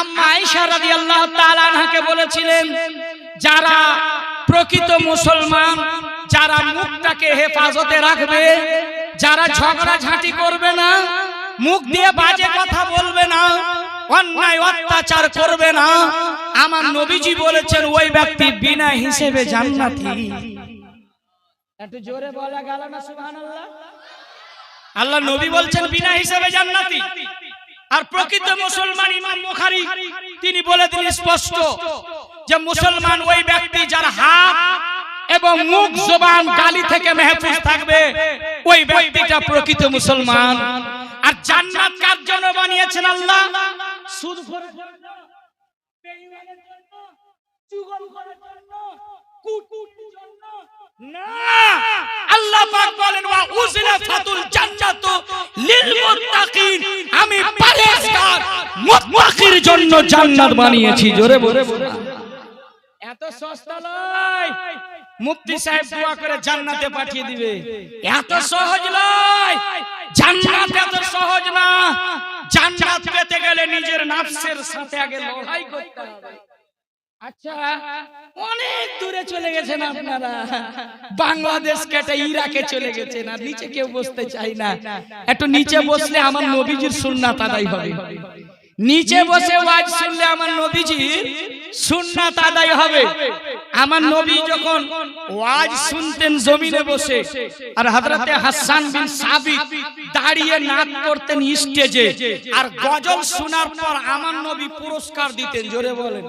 আম্মা আয়েশা রাদিয়াল্লাহু তাআলা আনহাকে বলেছিলেন, যারা প্রকৃত মুসলমান, যারা মুখটাকে হেফাজতে রাখবে, যারা ঝগড়াঝাঁটি করবে না, মুখ দিয়ে বাজে কথা বলবে না, অন্যায় অত্যাচার করবে না, আমার নবীজি বলেছেন ওই ব্যক্তি বিনা হিসেবে জান্নাতি। একটু জোরে বলা গেল না সুবহানাল্লাহ? আল্লাহ নবী বলছেন বিনা হিসেবে জান্নাতি। আর প্রকৃত মুসলমান ইমাম বুখারী তিনি বলে দিলেন স্পষ্ট যে মুসলমান ওই ব্যক্তি যার হাত এবং মুখ জবান গালি থেকে মেহফুজ থাকবে, ওই ব্যক্তিটা প্রকৃত মুসলমান। আর জান্নাত কার জন্য বানিয়েছেন আল্লাহ? সুদখোরের জন্য, বেঈমানের জন্য, চুগলখোরের জন্য, কুটকুটির জন্য না। আল্লাহ পাক বলেন, ওয়া উযলিফাতুল জান্নাতু লিল মুত্তাকিন, আমি পরহেজগার মুত্তাকির জন্য জান্নাত বানিয়েছি। জোরে বলে এত সস্তা নয়, মুফতি সাহেব দোয়া করে জান্নাতে পাঠিয়ে দিবে, এত সহজ নয়। জান্নাত এত সহজ না। জান্নাত পেতে গেলে নিজের নফসের সাথে আগে লড়াই করতে হবে। আচ্ছা, অনেক দূরে চলে গেছেন আপনারা, বাংলাদেশ কেটে ইরাকে চলে গেছেন, আর নিচে কেউ বসতে চাই না। একটু নিচে বসলে আমার নবীজির সুন্নাত আদায় হবে। নিচে বসে ওয়াজ শুনলে আমার নবীজির সুন্নাত আদায় হবে। আমার নবী যখন ওয়াজ শুনতেন জমিনে বসে, আর হযরতে হাসান বিন সাবিত দাঁড়িয়ে নাচ করতেন স্টেজে, আর গজল শোনার পর আমার নবী পুরস্কার দিতেন। জোরে বলেন,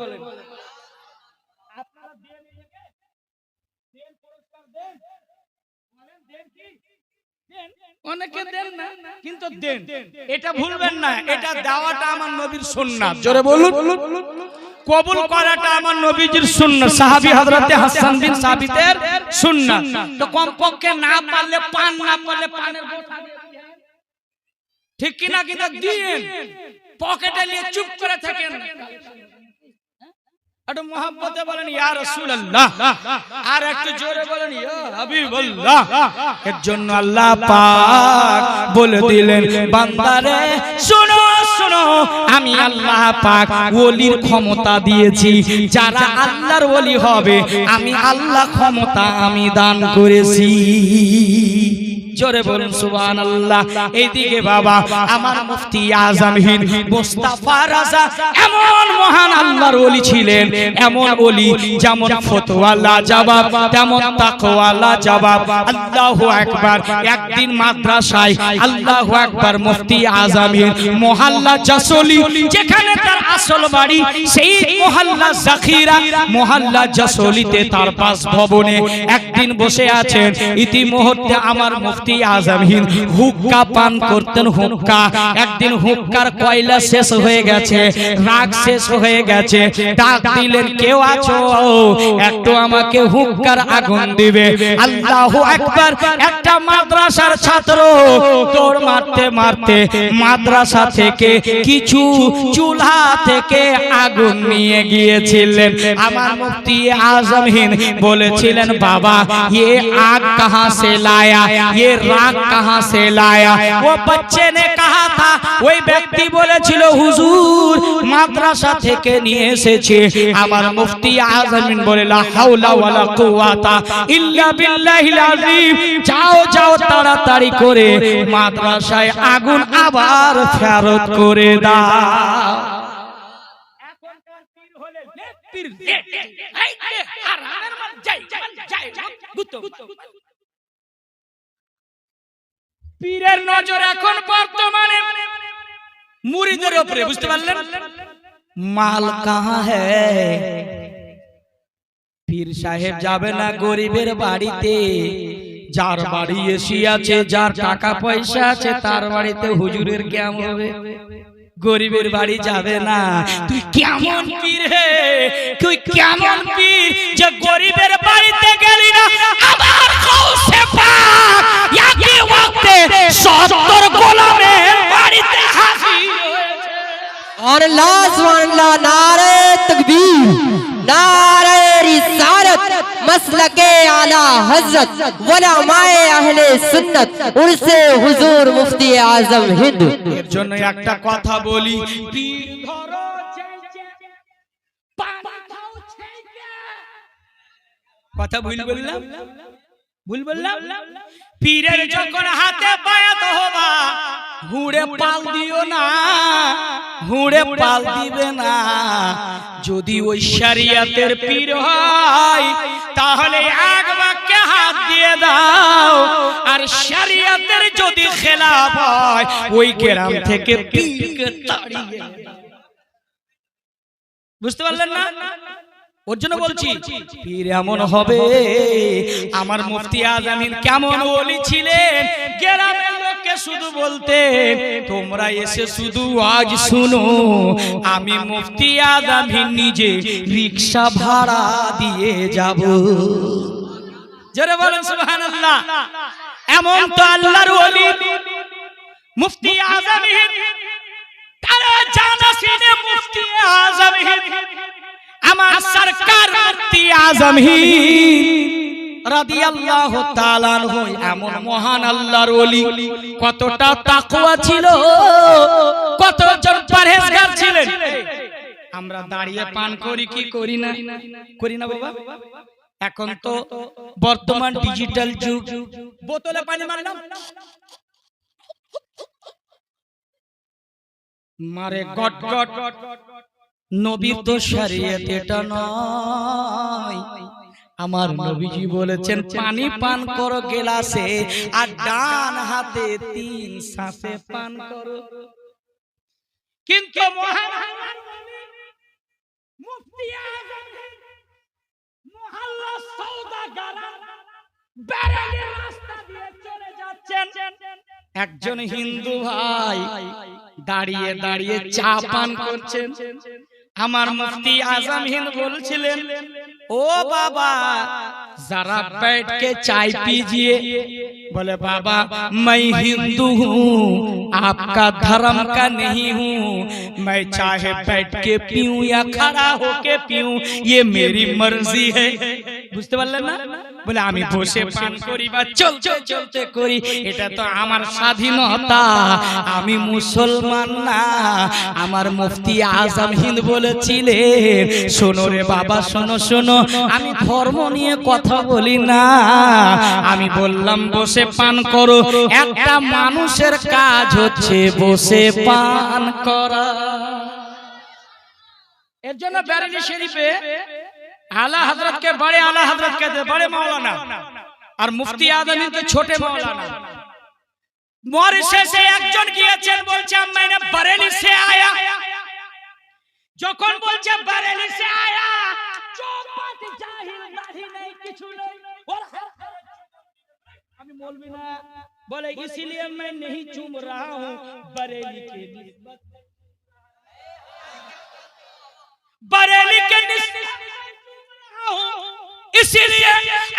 আপনারা দেন পুরস্কার দেন? বলেন দেন কি? দেন, অনেকে দেন না, কিন্তু দেন। এটা ভুলবেন না, এটা দেওয়াটা আমার নবীর সুন্নাত। জোরে বলুন, কবুল করাটা আমার নবীজির সুন্নাত, সাহাবী হযরতে হাসান বিন সাবিতের সুন্নাত। তো কমপক্ষে না পারলে পান, না পারলে পানের বোতল, ঠিক কি না? কিন্তু দিন, পকেটে নিয়ে চুপ করে থাকেন। একটু মহব্বতে বলেন ইয়া রাসূলুল্লাহ, আর একটু জোরে বলেন ইয়া হাবিবাল্লাহ। এর জন্য আল্লাহ পাক বলে দিলেন, বান্দারে শোনো শোনো, আমি আল্লাহ পাক ওলির ক্ষমতা দিয়েছি। যারা আল্লাহর ওলি হবে, আমি আল্লাহ ক্ষমতা আমি দান করেছি। জোরে বলুন সুবহানাল্লাহ। এইদিকে বাবা আমার মুফতি আজম হিন্দ মুস্তাফা রাজা এমন মহান আল্লাহর ওলি ছিলেন, এমন ওলি যেমন ফতোয়া লাজবাব, তেমন তাকওয়া লাজবাব। আল্লাহু আকবার। একদিন মাদ্রাসায় আল্লাহু আকবার মুফতি আজম হিন্দ মহল্লা জাসলি, যেখানে তার আসল বাড়ি, সেই মহল্লা জাখিরা, মহল্লা জাসলিতে তার বাসভবনে একদিন বসে আছেন। ইতিমধ্যে আমার মুফতি মুফতি আজম হিন্দ হুক্কা পান করতেন। হুক্কা একদিন হুক্কার কয়লা শেষ হয়ে গেছে, রাগ শেষ হয়ে গেছে, ডাক দিলেন, কেউ আছো একটু আমাকে হুক্কার আগুন দিবে? আল্লাহু আকবার। একটা মাদ্রাসার ছাত্র দৌড় মারতে মারতে মাদ্রাসা থেকে কিছু চুলহা থেকে আগুন নিয়ে গিয়েছিলেন। আমার মুফতি आजम हिंद बोलेছিলেন, बाबा ये आग कहां से लाया, ये राग कहां से लाया? वो बच्चे ने कहा था, ওই ব্যক্তি বলেছিল, হুজুর মাদ্রাসা থেকে নিয়ে এসেছে। আমার মুফতি আজম হিন্দ বলে, লা হাওলা ওয়ালা কুওয়াতা ইল্লা বিল্লাহিল আযীম, যাও যাও তাড়াতাড়ি করে মাদ্রাসায় আগুন আবার ফেরত করে দাও। পীরের নজর এখন বর্তমানে মুরিদের উপরে, বুঝতে পারলেন? মাল কাহা হ্যায়? পীর সাহেব যাবে না গরিবের বাড়িতে, যার বাড়ি এসি আছে, যার টাকা পয়সা আছে, তার বাড়িতে হুজুরের কেমন হবে? গরিবের বাড়ি যাবে না। তুই কেমন পীর হে, তুই কেমন পীর যে গরিবের বাড়িতে গেলি না? আবার কৌসে পাক একই ওয়াক্তে 70 গোলামের বাড়িতে হাজির হয়েছে। और लाजवानला नारे तकबीर, नारे रिसालत, मसलके आला हजरत, उलमाए अहले सुन्नत, उर्से हुजूर मुफ्ती आजम हिंद। এর জন্য একটা কথা বলি, পীর ধরো চাইছে, পানি খাও চাইছে। কথা ভুল বললাম? ভুল বললাম? পীরের যখন হাতে বায়াত হবা, হুড়ে পাল দিও না, হুড়ে পাল দিবে না। যদি ওই শরিয়তের পীর হয় তাহলে এক বাক্যে হাত দিয়ে দাও, আর শরিয়তের যদি খেলাফ হয় ওই গ্রাম থেকে পীরকে তাড়িয়ে। বুঝতে পারলেন না? ওর জন্য বলছি, পীর এমন হবে। আমার মুফতি আজম হিন্দ কেমন ওলি ছিলেন, গ্রামের লোককে শুধু বলতে, তোমরা এসে শুধু আজ শুনো, আমি মুফতি আজম হিন্দ নিজে রিকশা ভাড়া দিয়ে যাব। জোরে বলেন সুবহানাল্লাহ। এমন তো আল্লাহর ওলি মুফতি আজম হিন্দ, তারা জানাশিনে মুফতি আজম হিন্দ, আমার সরকার মুফতি আজম হিন্দ রাদিয়াল্লাহু তাআলা আনহু এমন মহান আল্লাহর ওলি। কতটা তাকওয়া ছিল, কতজন পরহেজগার ছিলেন। আমরা দাঁড়িয়ে পান করি কি করি না? করি না বাবা? এখন তো বর্তমান ডিজিটাল যুগ, বোতলে পানি মারলাম, মারে গট গট। নবীর তো শরীয়ত এটা নয়। আমার নবীজি বলেছেন, পানি পান করো গেলাসে, আর ডান হাতে 3 শ্বাসে পান করো। কিন্তু মহান মুফতি আজম মুহাল্লা সওদাগার বেরেলির রাস্তা দিয়ে চলে যাচ্ছেন। একজন হিন্দু ভাই দাঁড়িয়ে দাঁড়িয়ে চা পান করছেন। আমার মুফতি आजम हिंद बोलছিলেন, ओ बाबा जरा बैठ के चाय पीजिए। बोले बाबा मैं हिंदू हूँ, आपका धर्म का नहीं हूँ, मैं चाहे बैठ के पीऊं या खड़ा होके पीऊं, ये मेरी मर्जी है। বুঝতে পারলেন না? বলে আমি বসে পান করি বা চলতে চলতে করি, এটা তো আমার স্বাধীনতা, আমি মুসলমান না। আমার মুফতি আজম হিন্দ বলেছিলেন, শোনো রে বাবা, শোনো শোনো, আমি ধর্ম নিয়ে কথা বলি না, আমি বললাম বসে পান করো। একটা মানুষের কাজ হচ্ছে বসে পান করা। এর জন্য বেরেলি শরীফে आला हजरत के बड़े आला हजरत कहते बड़े मौलाना, और मुफ्ती आजम हिंद के छोटे मौलाना। मॉरिशस से একজন গিয়েছেন, বলছে मैंने बरेली से आया। যখন বলছে बरेली से आया, চৌপাট জাহিল দাড়ি নেই, কিছু নেই, ওর আমি मौलवी ना बोले इसीलिए मैं नहीं चूम रहा हूँ बरेली के निस्बत, बरेली के निस्बत इसीलिए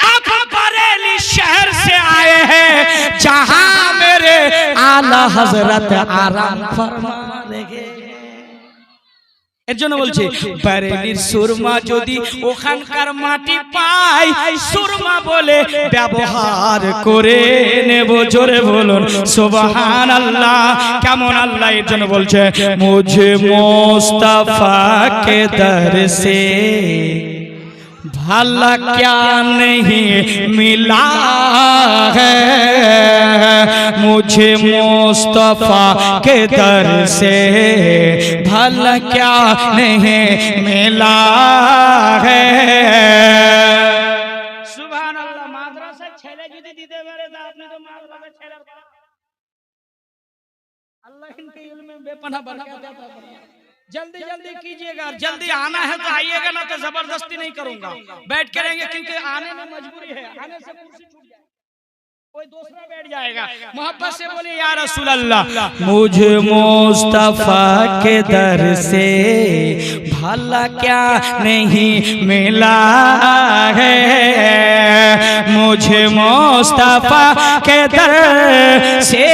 आप बरेली शहर से आए हैं जहां मेरे आला हजरत आराम फरमा रहे। এর জন্য বলছে বারেলির সুরমা যদি ওখানকার মাটি পায় সুরমা বলে ব্যবহার করে নেব। জোরে বলুন সুবহানাল্লাহ। কেমন আল্লাহ এর জন্য বলছে মুঝে মুস্তাফা কে দর সে भला क्या नहीं मिला है, मुझे मुस्तफा के दर से भला क्या नहीं मिला है। सुभान अल्लाह। माद्रासा ছেলে যদি দিতে পারে তা আপনি তো মাদ্রাসা ছেলের अल्लाह इनके इल्म में बेपनाह बरकत देता है। जल्दी जल्दी कीजिएगा, जल्दी आना है तो आइएगा, ना तो जबरदस्ती नहीं करूंगा, बैठ के रहेंगे क्योंकि आने में मजबूरी है, आने से कुर्सी छूट जाए कोई दूसरा बैठ जाएगा। मोहब्बत से बोलिए या रसूल अल्लाह मुझे मुस्तफा के दर से भला क्या नहीं मिला है, मुझे मुस्तफा के दर से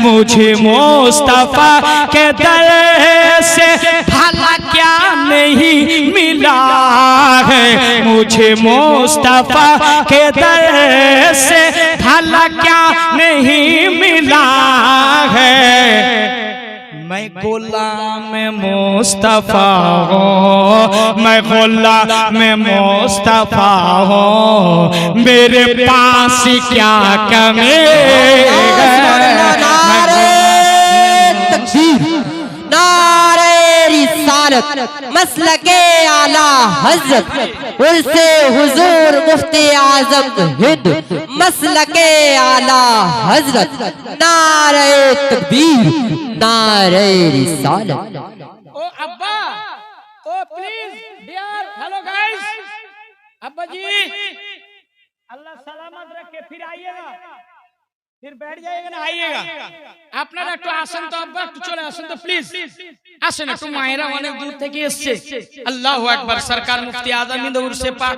मुझे मुस्तफा के दर से भला क्या नहीं मिला है, मुझे मुस्तफा के दर से भला क्या नहीं मिला है। मैं गुलाम मुस्तफा हूँ, मैं गुलाम मुस्तफा हूँ, मेरे पास क्या कमी है। नारे रिसालत मसलके आला हजरत उर्से हुजूर मुफ्ती आजम हिंद मसलके आला हजरत नारे तकबीर नारे रिसालत। ओ अब्बा, ओ प्लीज डियर हेलो गाइस, अब्बा जी अल्लाह सलामत रखे, फिर आइएगा, फिर बैठ जाएगा ना, आइएगा। আপনারা একটু আসেন তো আব্বা, একটু চলে আসেন তো প্লিজ, আসেন একটু, মায়েরা অনেক দূর থেকে এসেছে। আল্লাহু আকবার। সরকার মুফতি আজম হিন্দ উরসে পাক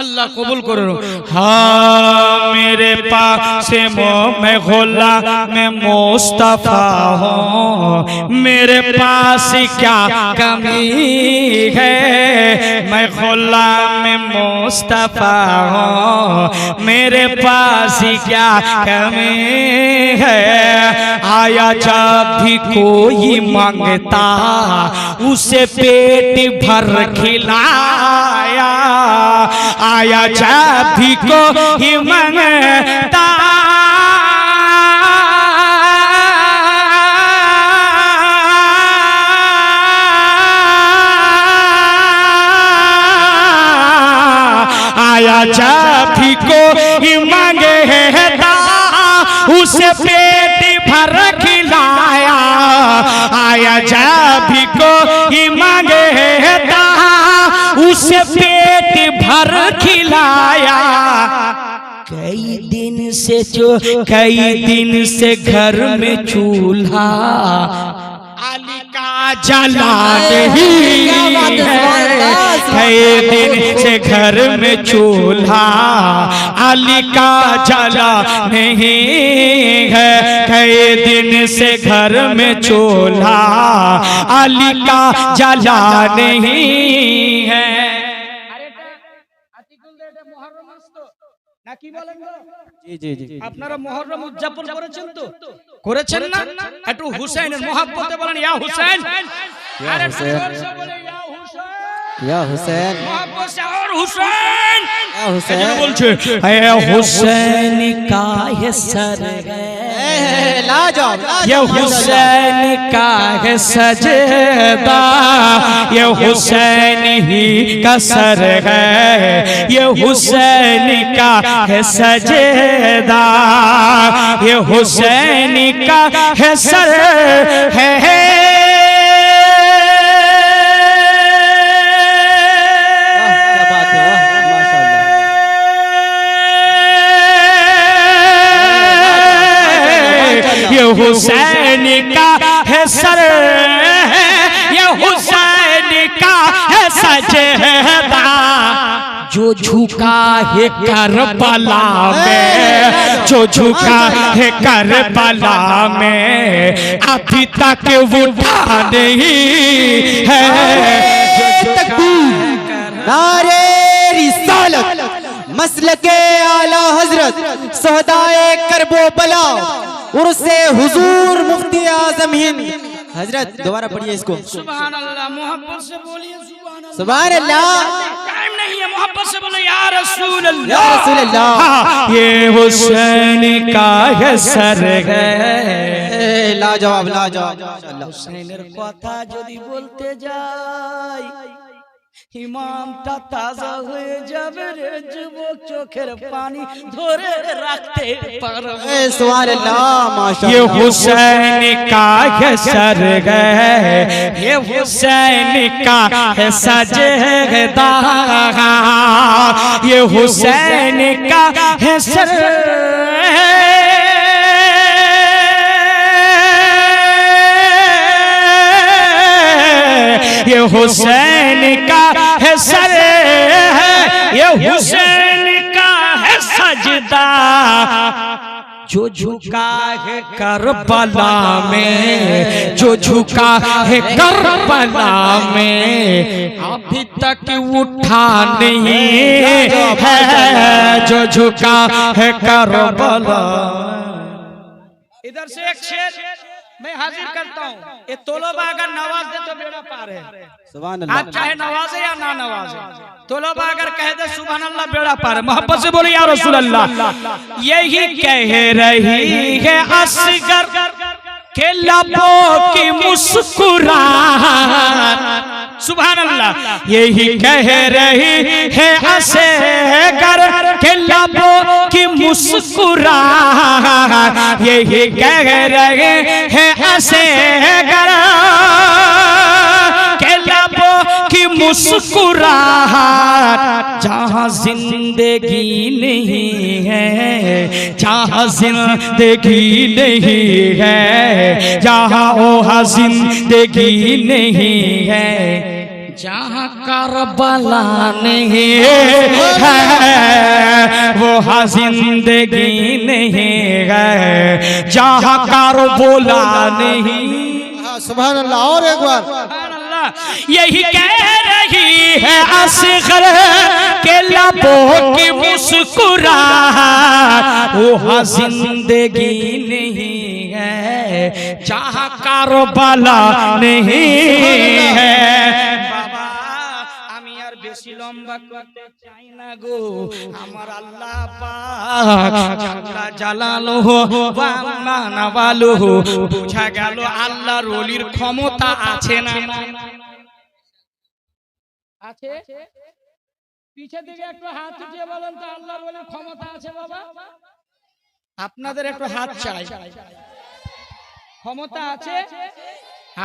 আল্লাহ কবুল করুন। হ্যাঁ मेरे पास मैं गुलाम मुस्तफा हूँ, मेरे पास क्या कमी है, मैं गुलाम मुस्तफा हूँ, मेरे पास क्या कमी है। आया जब भी कोई मांगता उसे पेट भर खिलाया, आया जब भी कोई मांगता आया जब भी कोई मांगता उसे पेट भर खिलाया, आया जब भी कोई मांगता उसे पेट भर खिलाया। कई दिन से घर में चूल्हा आली का जला नहीं है, कई दिन से घर में चूल्हा आली का जला नहीं है, कई दिन से घर में चूल्हा आली का जला नहीं है। আপনারা মুহররম উদযাপন করেছেন তো, করেছেন না? একটু হুসাইনের মহব্বতে বলেন ইয়া হুসাইন, আরে জোরসে বলে ইয়া হুসাইন, ইয়া হুসাইন, মহব্বত से और হুসাইন, ইয়া হুসাইন বলছে এ হুসাইন का है सर है, लाजवाब ये हुसैन का है सजदा, ये हुसैन ही का सर है, ये हुसैन का है सजदा, ये हुसैन का है सर है। ये हुसैन का है सर है, ये हुसैन का है सजदा, जो झुका है करबला में, जो झुका है करबला में, अभी तक उठा नहीं है। नारे रिसालत मसलके आला हजरत सोहदाए करबो बला उर्से हुजूर मुफ्ती आजम हिंद। हजरत दोबारा पढ़िए इसको। सुभान अल्लाह, मोहब्बत से बोलिए सुभान अल्लाह। सुभान अल्लाह। टाइम नहीं है, मोहब्बत से बोलो या रसूल अल्लाह, या रसूल अल्लाह। ये हुसैन का है सर है। लाजवाब लाजवाब। হুসাইনের কথা যদি বলতে যাই ইমামটা তাজা হয়ে যাবে রে যুবক, চোখের পানি ধরে রাখতে পারবো। सुभान अल्लाह माशाअल्लाह। ये हुसैन का है सर है, ये हुसैन का है सजदा, ये हुसैन का है सर है। ये हुसैन का है सर है, ये हुसैन का है सजदा, जो झुका है करबला में, जो झुका है करबला में, अभी तक उठा नहीं है, जो झुका है करबला। इधर से एक शेर मैं हाजिर करता हूँ, ये तोलबा अगर नवाज दे तो बेड़ा पार है। सुभान अल्लाह। आप चाहे नवाजे या ना नवाजे, तोलबा अगर कह दे सुभान अल्लाह बेड़ा पार है। मोहब्बत से बोले या रसूल अल्लाह। यही कह रही है असगर के लबों की मुस्कुराहट, सुभान अल्लाह। यही कह रही है असगर के लबों की मुस्कुराहट, यही कह रहे हैं असगर के लबों की मुस्कुराहट। जहाँ जिंदगी नहीं है, जहाँ जिंदगी नहीं है, जहाँ वहाँ जिंदगी नहीं है, जहाँ करबला नहीं है, वहाँ जिंदगी नहीं है, जहाँ करबला नहीं। सुभान अल्लाह। और एक बार। यही कह रही है असगर के लबों की मुस्कुराहट, वहाँ जिंदगी नहीं है, जहाँ करबला नहीं है। बाबा আমি আর বেশি লম্বা করতে চাই না গো, আমার আল্লাহ পাক জাল্লা জালালুহু ওয়া মানাওয়ালুহু, বুঝা গেল আল্লাহর ওলির ক্ষমতা আছে না আছে? পিছে দিকে একটু হাত উঠিয়ে বলেন তো আল্লাহর ওলির ক্ষমতা আছে বাবা? আপনাদের একটু হাত চাই। ক্ষমতা আছে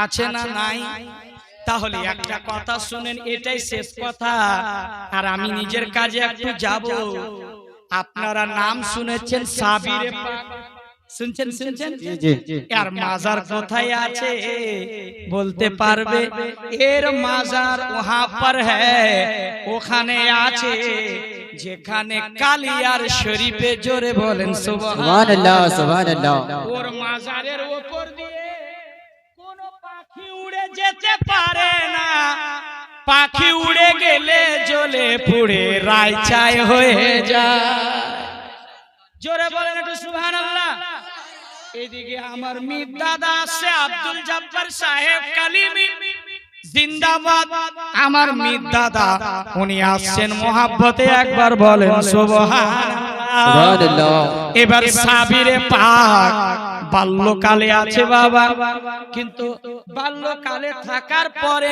আছে না নাই? তাহলে একটা কথা শুনেন, এটাই শেষ কথা, আর আমি নিজের কাজে একটু যাব। আপনারা নাম শুনেছেন সাবিরে পাক, শুনছেন শুনছেন? এর মাজার কোথায় আছে বলতে পারবে? এর মাজার ওহা পর হ্যায়, ওখানে আছে যেখানে কালিয়ার শরীফে। জোরে বলেন সুবহানাল্লাহ সুবহানাল্লাহ। ওর মাজারের উপর দিয়ে কোনো পাখি উড়ে যেতে পারে না, পাখি উড়ে গেলে জ্বলে পুড়ে রাইচাই হয়ে যায়। জোরে বলেন একটু সুবহানাল্লাহ। এদিকে আমার মির দাদা আছে আব্দুল জব্বার সাহেব কালিমি জিন্দাবাদ। আমার মির দাদা উনি আসছেন মোহাব্বতে, একবার বলেন সুবহানাল্লাহ। এবার সাবিরে পাক বাল্যকালে আছে বাবা, কিন্তু বাল্যকালে থাকার পরে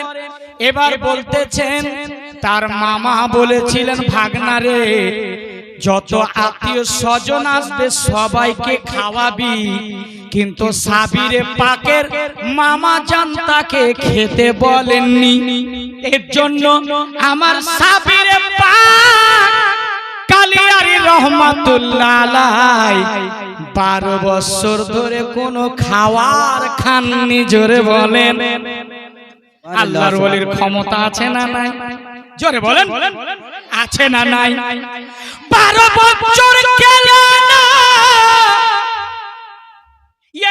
এবার বলতেছেন তার মামা বলেছিলেন, ভাগনা রে, যত আত্মীয় স্বজন আসবে সবাইকে খাওয়াবি, কিন্তু সাবিরে পাকের মামা জান তাকে খেতে বলেননি। এর জন্য আমার সাবিরে পাক কালিয়ারি রহমাতুল্লাহ আলাইহি 12 বছর ধরে কোনো খাওয়ার খাননি। জোরে বলেন আল্লাহর ওলির ক্ষমতা আছে না নাই? জোরে বলেন আছে না নাই? 12 বছর গেল না,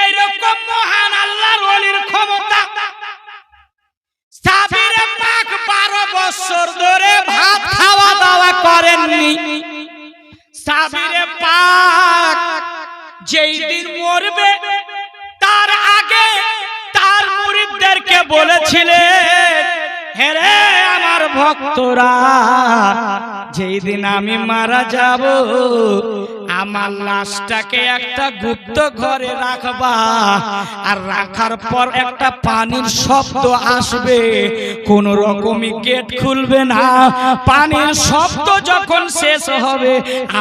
এইরকম মহান আল্লাহর ওলির ক্ষমতা। সাবিরে পাক 12 বছর ধরে ভাত খাওয়া দাওয়া করেননি। সাবিরে পাক যেই দিন মরবে তার আগে তার মুরিদদেরকে বলেছিলেন, হে রে আমার ভক্তরা, যেই দিন আমি মারা যাব আমার লাশটাকে একটা গুপ্ত ঘরে রাখবা, আর রাখার পর একটা পানির শব্দ আসবে, কোন রকমই গেট খুলবে না। পানির শব্দ যখন শেষ হবে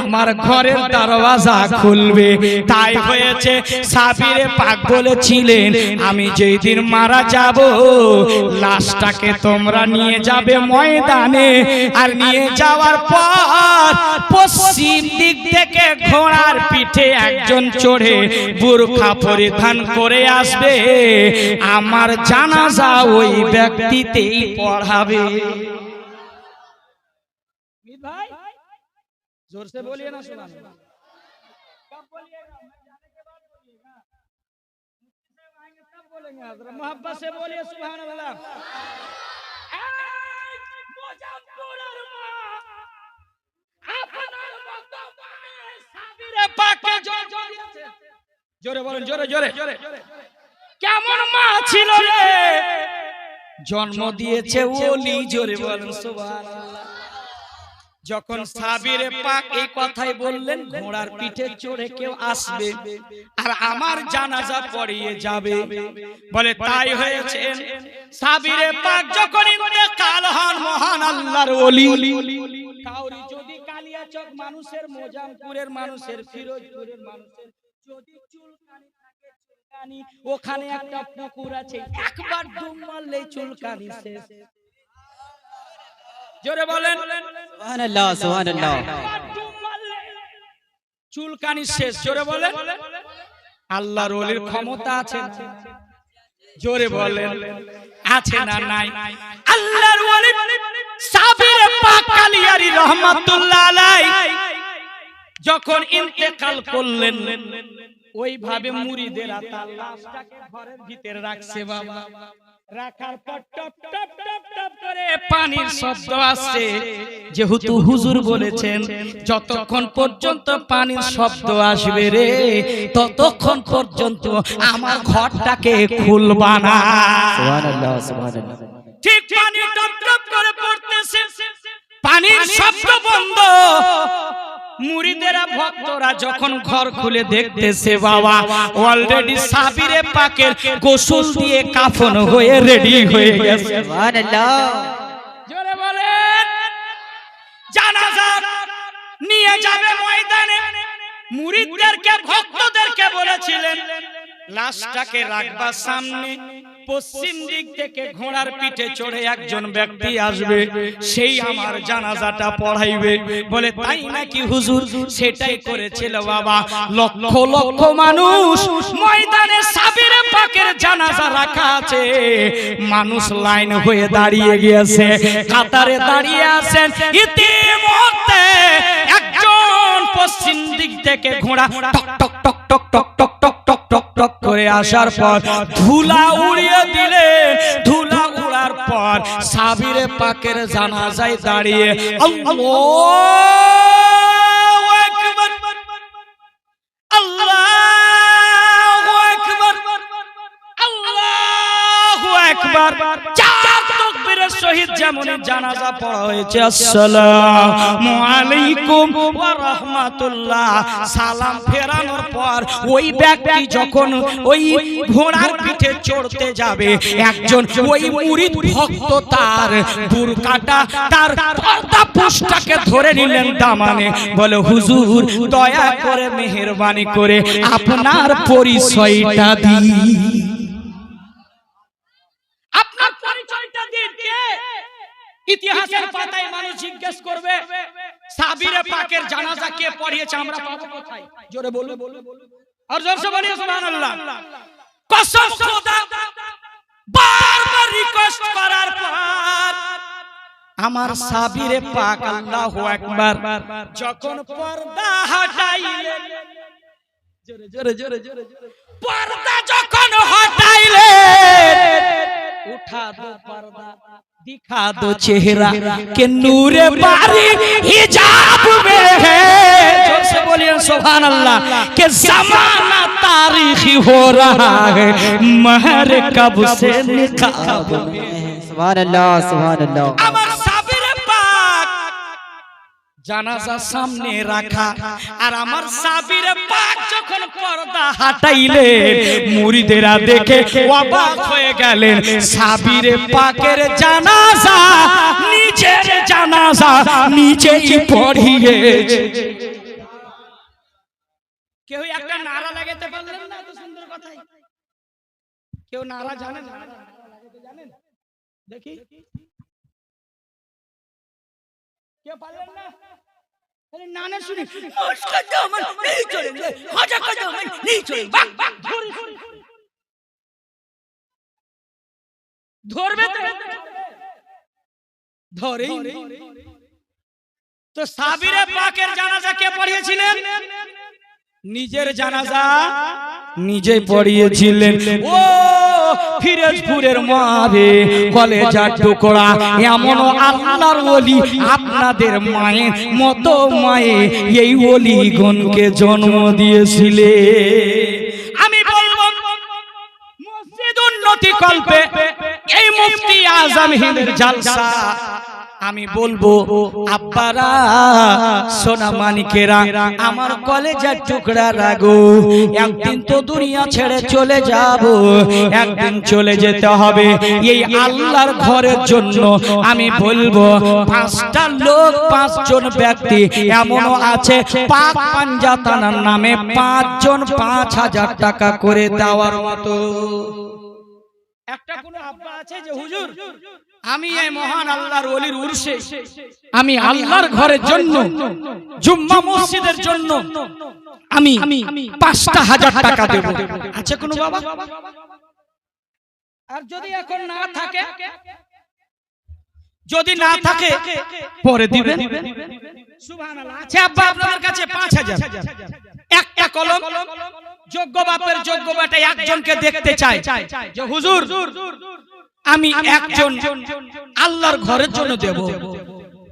আমার ঘরের দরওয়াজা খুলবে। তাই হয়েছে সাবিরে পাক বলেছিলেন, আমি যেই দিন মারা যাব লাশটাকে তোমরা নিয়ে যাবে ময়দানে, আর নিয়ে যাওয়ার পর পশ্চিম দিক থেকে ঘোড়ার পিঠে একজন চড়ে বুরখা পরিধান করে আসবে, আমার জানাজা ওই ব্যক্তিতেই পড়াবে। ভাই জোরসে বলিয়ে না, সুবহানাল্লাহ। কব বলিয়েगा, मैं जाने के बाद बोलिएगा, मुफ्ती साहब आएंगे तब बोलेंगे, जरा मोहब्बत से बोलिए सुभान अल्लाह। মুজাফফরের মা আপনার মতো মায়ের সাবিরে পাকে জোরে বলেন, জোরে জোরে, কেমন মা ছিল রে, জন্ম দিয়েছে ওলি। জোরে বলেন সুবহানাল্লাহ। যখন সাবিরে পাক এই কথাই বললেন, ঘোড়ার পিঠে চড়ে কেউ আসবে আর আমার জানাজা পড়িয়ে যাবে, বলে তাই হয়েছে। সাবিরে পাক যখন ইন্তেকাল হন, মহান আল্লাহর ওলি, কাউরি যদি কালিয়াচক মানুষের, মোজামপুরের মানুষের, ফিরোজপুরের মানুষের যদি চুলকানি থাকে, চুলকানি ওখানে একটা পুকুর আছে, একবার ডুব মারলেই চুলকানি শেষ। জোরে বলেন সুবহানাল্লাহ, সুবহানাল্লাহ। চুলকানি শেষ। জোরে বলেন আল্লাহর ওলির ক্ষমতা আছে। জোরে বলেন আছে না নাই? আল্লাহর ওলি সাবিরে পাক কালিয়ারি রহমাতুল্লাহ আলাইহি যখন ইন্তেকাল করলেন, ওইভাবে মুরিদেরা তার লাশটাকে ঘরের ভিতরে রাখছে বাবা। রাখার পর টপ টপ টপ টপ করে পানির শব্দ আসছে। যেহেতু হুজুর বলেছেন যতক্ষণ পর্যন্ত পানির শব্দ আসবে রে, ততক্ষণ পর্যন্ত আমার ঘরটাকে খুলবা না। সুবহানাল্লাহ, সুবহানাল্লাহ। ঠিক পানি টপ টপ করে পড়তেছে, পানির শব্দ বন্ধ। মুরিদেরা ভক্তরা যখন ঘর খুলে দেখতেছে বাবা, অলরেডি সাবিরে পাকের গোসল দিয়ে কাফন হয়ে রেডি হয়ে গেছে। সুবহানাল্লাহ। জোরে বলেন জানাজা নিয়ে যাবে ময়দানে। মুরিদদেরকে ভক্তদেরকে বলেছিলেন লাশটাকে রাখবার সামনে, পশ্চিম দিক থেকে ঘোড়ার পিঠে চড়ে একজন ব্যক্তি আসবে, সেই আমার জানাজাটা পড়াইবে। বলে তাই নাকি হুজুর? সেটাই করেছিল বাবা। লক্ষ লক্ষ মানুষ ময়দানে সাবিরে পাকের জানাজা রাখা আছে, মানুষ লাইন হয়ে দাঁড়িয়ে গিয়েছে, কাতারে দাঁড়িয়ে আছেন। ইতিমধ্যে একজন পশ্চিম দিক থেকে ঘোড়া টক টক টক টক টক টক টক টক টক টক করে আসার পর ধুলা উড়িয়ে দিলে, ধুলা উড়ার পর সাবিরে পাকের জানাজায় দাঁড়িয়ে আল্লাহু আকবার, আল্লাহু আকবার, আল্লাহু আকবার, চার তাকবীরে সাবিরের শহীদ যেমন জানাজা পড়া হয়েছে আসসালামু আলাইকুম ওয়া রাহমাতুল্লাহ সালাম ফেরানোর পর ওই ব্যক্তি যখন ওই ঘোড়ার পিঠে চড়তে যাবে একজন ওই মুরিদ ভক্ত তার বুরকাটা তার পর্দা পোশটাকে ধরে নিলেন দামানে বলে হুজুর দয়া করে মেহেরবানি করে আপনার পরিচয়টা দিন আপনার পরিচয়টা দিন কে ইতিহাসের পাতায় মানুষ জিজ্ঞেস করবে সাবিরে পাকের জানাজা কে পড়িয়েছে আমরা পাবো কোথায় জোরে বলুন আর জোরসে বলিয়ে সুবহানাল্লাহ কসম খোদা বারবার রিকোয়েস্ট করার পর আমার সাবিরে পাক আল্লাহু আকবার যখন পর্দা হটাইলেন জোরে জোরে জোরে পর্দা যখন হটাইলেন উঠা দো পর্দা दिखा दो चेहरा के नूरे बारी हिजाब में है जोर से बोलिए सुभान अल्लाह के जमाना तारीखी हो रहा है महर कब से निकाब में सुभान अल्लाह सुभान अल्लाह अमर साबिर पाक জানাজা সামনে রাখা আর আমার সাবিরে পাক যখন পর্দা হটাইলেন মুরিদেরা দেখে অবাক হয়ে গেলেন সাবিরে পাকের জানাজা নিজের জানাজা নিজেই পড়িয়েছে কেউ একটা নারা লাগাতে পারলেন না এত সুন্দর কথা কেউ নারা জানেন লাগাতে জানেন দেখি কে পারলেন না अरे नाना सुनी उसका दामन नहीं छोड़ेंगे खाजा का दामन नहीं छोड़ेंगे बाग बाग धरबे ধরেই তো সাবিরে পাকের জানাজা কে পড়িয়েছিলেন নিজের জানাজা নিজে পড়িয়েছিলেন ও ফিরোজপুরের মারে কলেজার টুকরা এমন আল্লাহর ওলি আপনাদের মায়ের মতো মায়ে এই ওলিগণকে জন্ম দিয়েছিলে আমি বলবো মসজিদ উন্নতি কল্পে এই মুফতি আজম হিন্দের জলসা আমি বলবো আব্বারা সোনা মানিকেরা আমার কলেজের টুকরা রাগো একদিন তো দুনিয়া ছেড়ে চলে যাব একদিন চলে যেতে হবে এই আল্লাহর ঘরের জন্য আমি বলবো পাঁচটা লোক পাঁচজন ব্যক্তি এমনও আছে পাক পাঞ্জাতানার নামে পাঁচজন ৫,০০০ টাকা করে দেওয়ার মতো একটা কোন আব্বা আছে যে হুজুর আমি এই মহান আল্লাহর ওলির উরসে আমি আল্লাহর ঘরের জন্য জুম্মা মসজিদের জন্য আমি ৫,০০০ টাকা দেব আছে কোন বাবা আর যদি এখন না থাকে যদি না থাকে পরে দিবেন সুবহানাল্লাহ আছে আব্বা আপনার কাছে ৫,০০০ একটা কলম যোগ্য বাপের যোগ্য বেটা একজনকে দেখতে চাই যে হুজুর আমি একজন আল্লাহর ঘরের জন্য দেব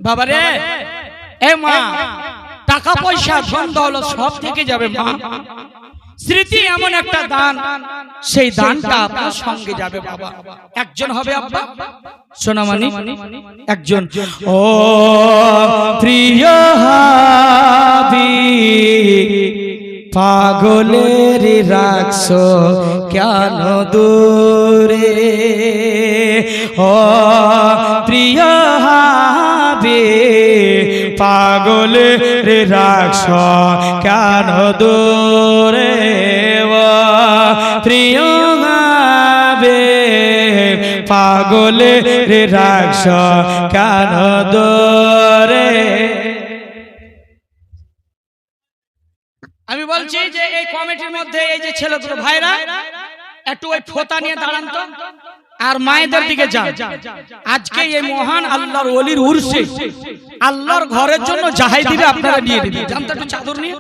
বাবারে এ মা টাকা পয়সা ধন দৌলত সব থেকে যাবে মা স্মৃতি এমন একটা দান সেই দানটা আপনার সঙ্গে যাবে বাবা একজন হবে আব্বা সোনামানি একজন ও প্রিয় হাবিব পাগলের রাখছো কেন দূরে ও প্রিয় হাবিব পাগলের রাখছো কেন দূরে ও প্রিয় হাবিব পাগলের রাখছো কেন দূরে আমি বলছি যে এই কমিটির মধ্যে এই যে ছেলেগুলো ভাইরা একটু ওই ফোঁতা নিয়ে দাঁড়ান তো আর মায়েদের দিকে যান আজকে এই মহান আল্লাহর ওলির উরসে আল্লাহর ঘরের জন্য যাহাই দিবে আপনারা নিয়ে দিবেন জানতো একটু চাদর নিয়ে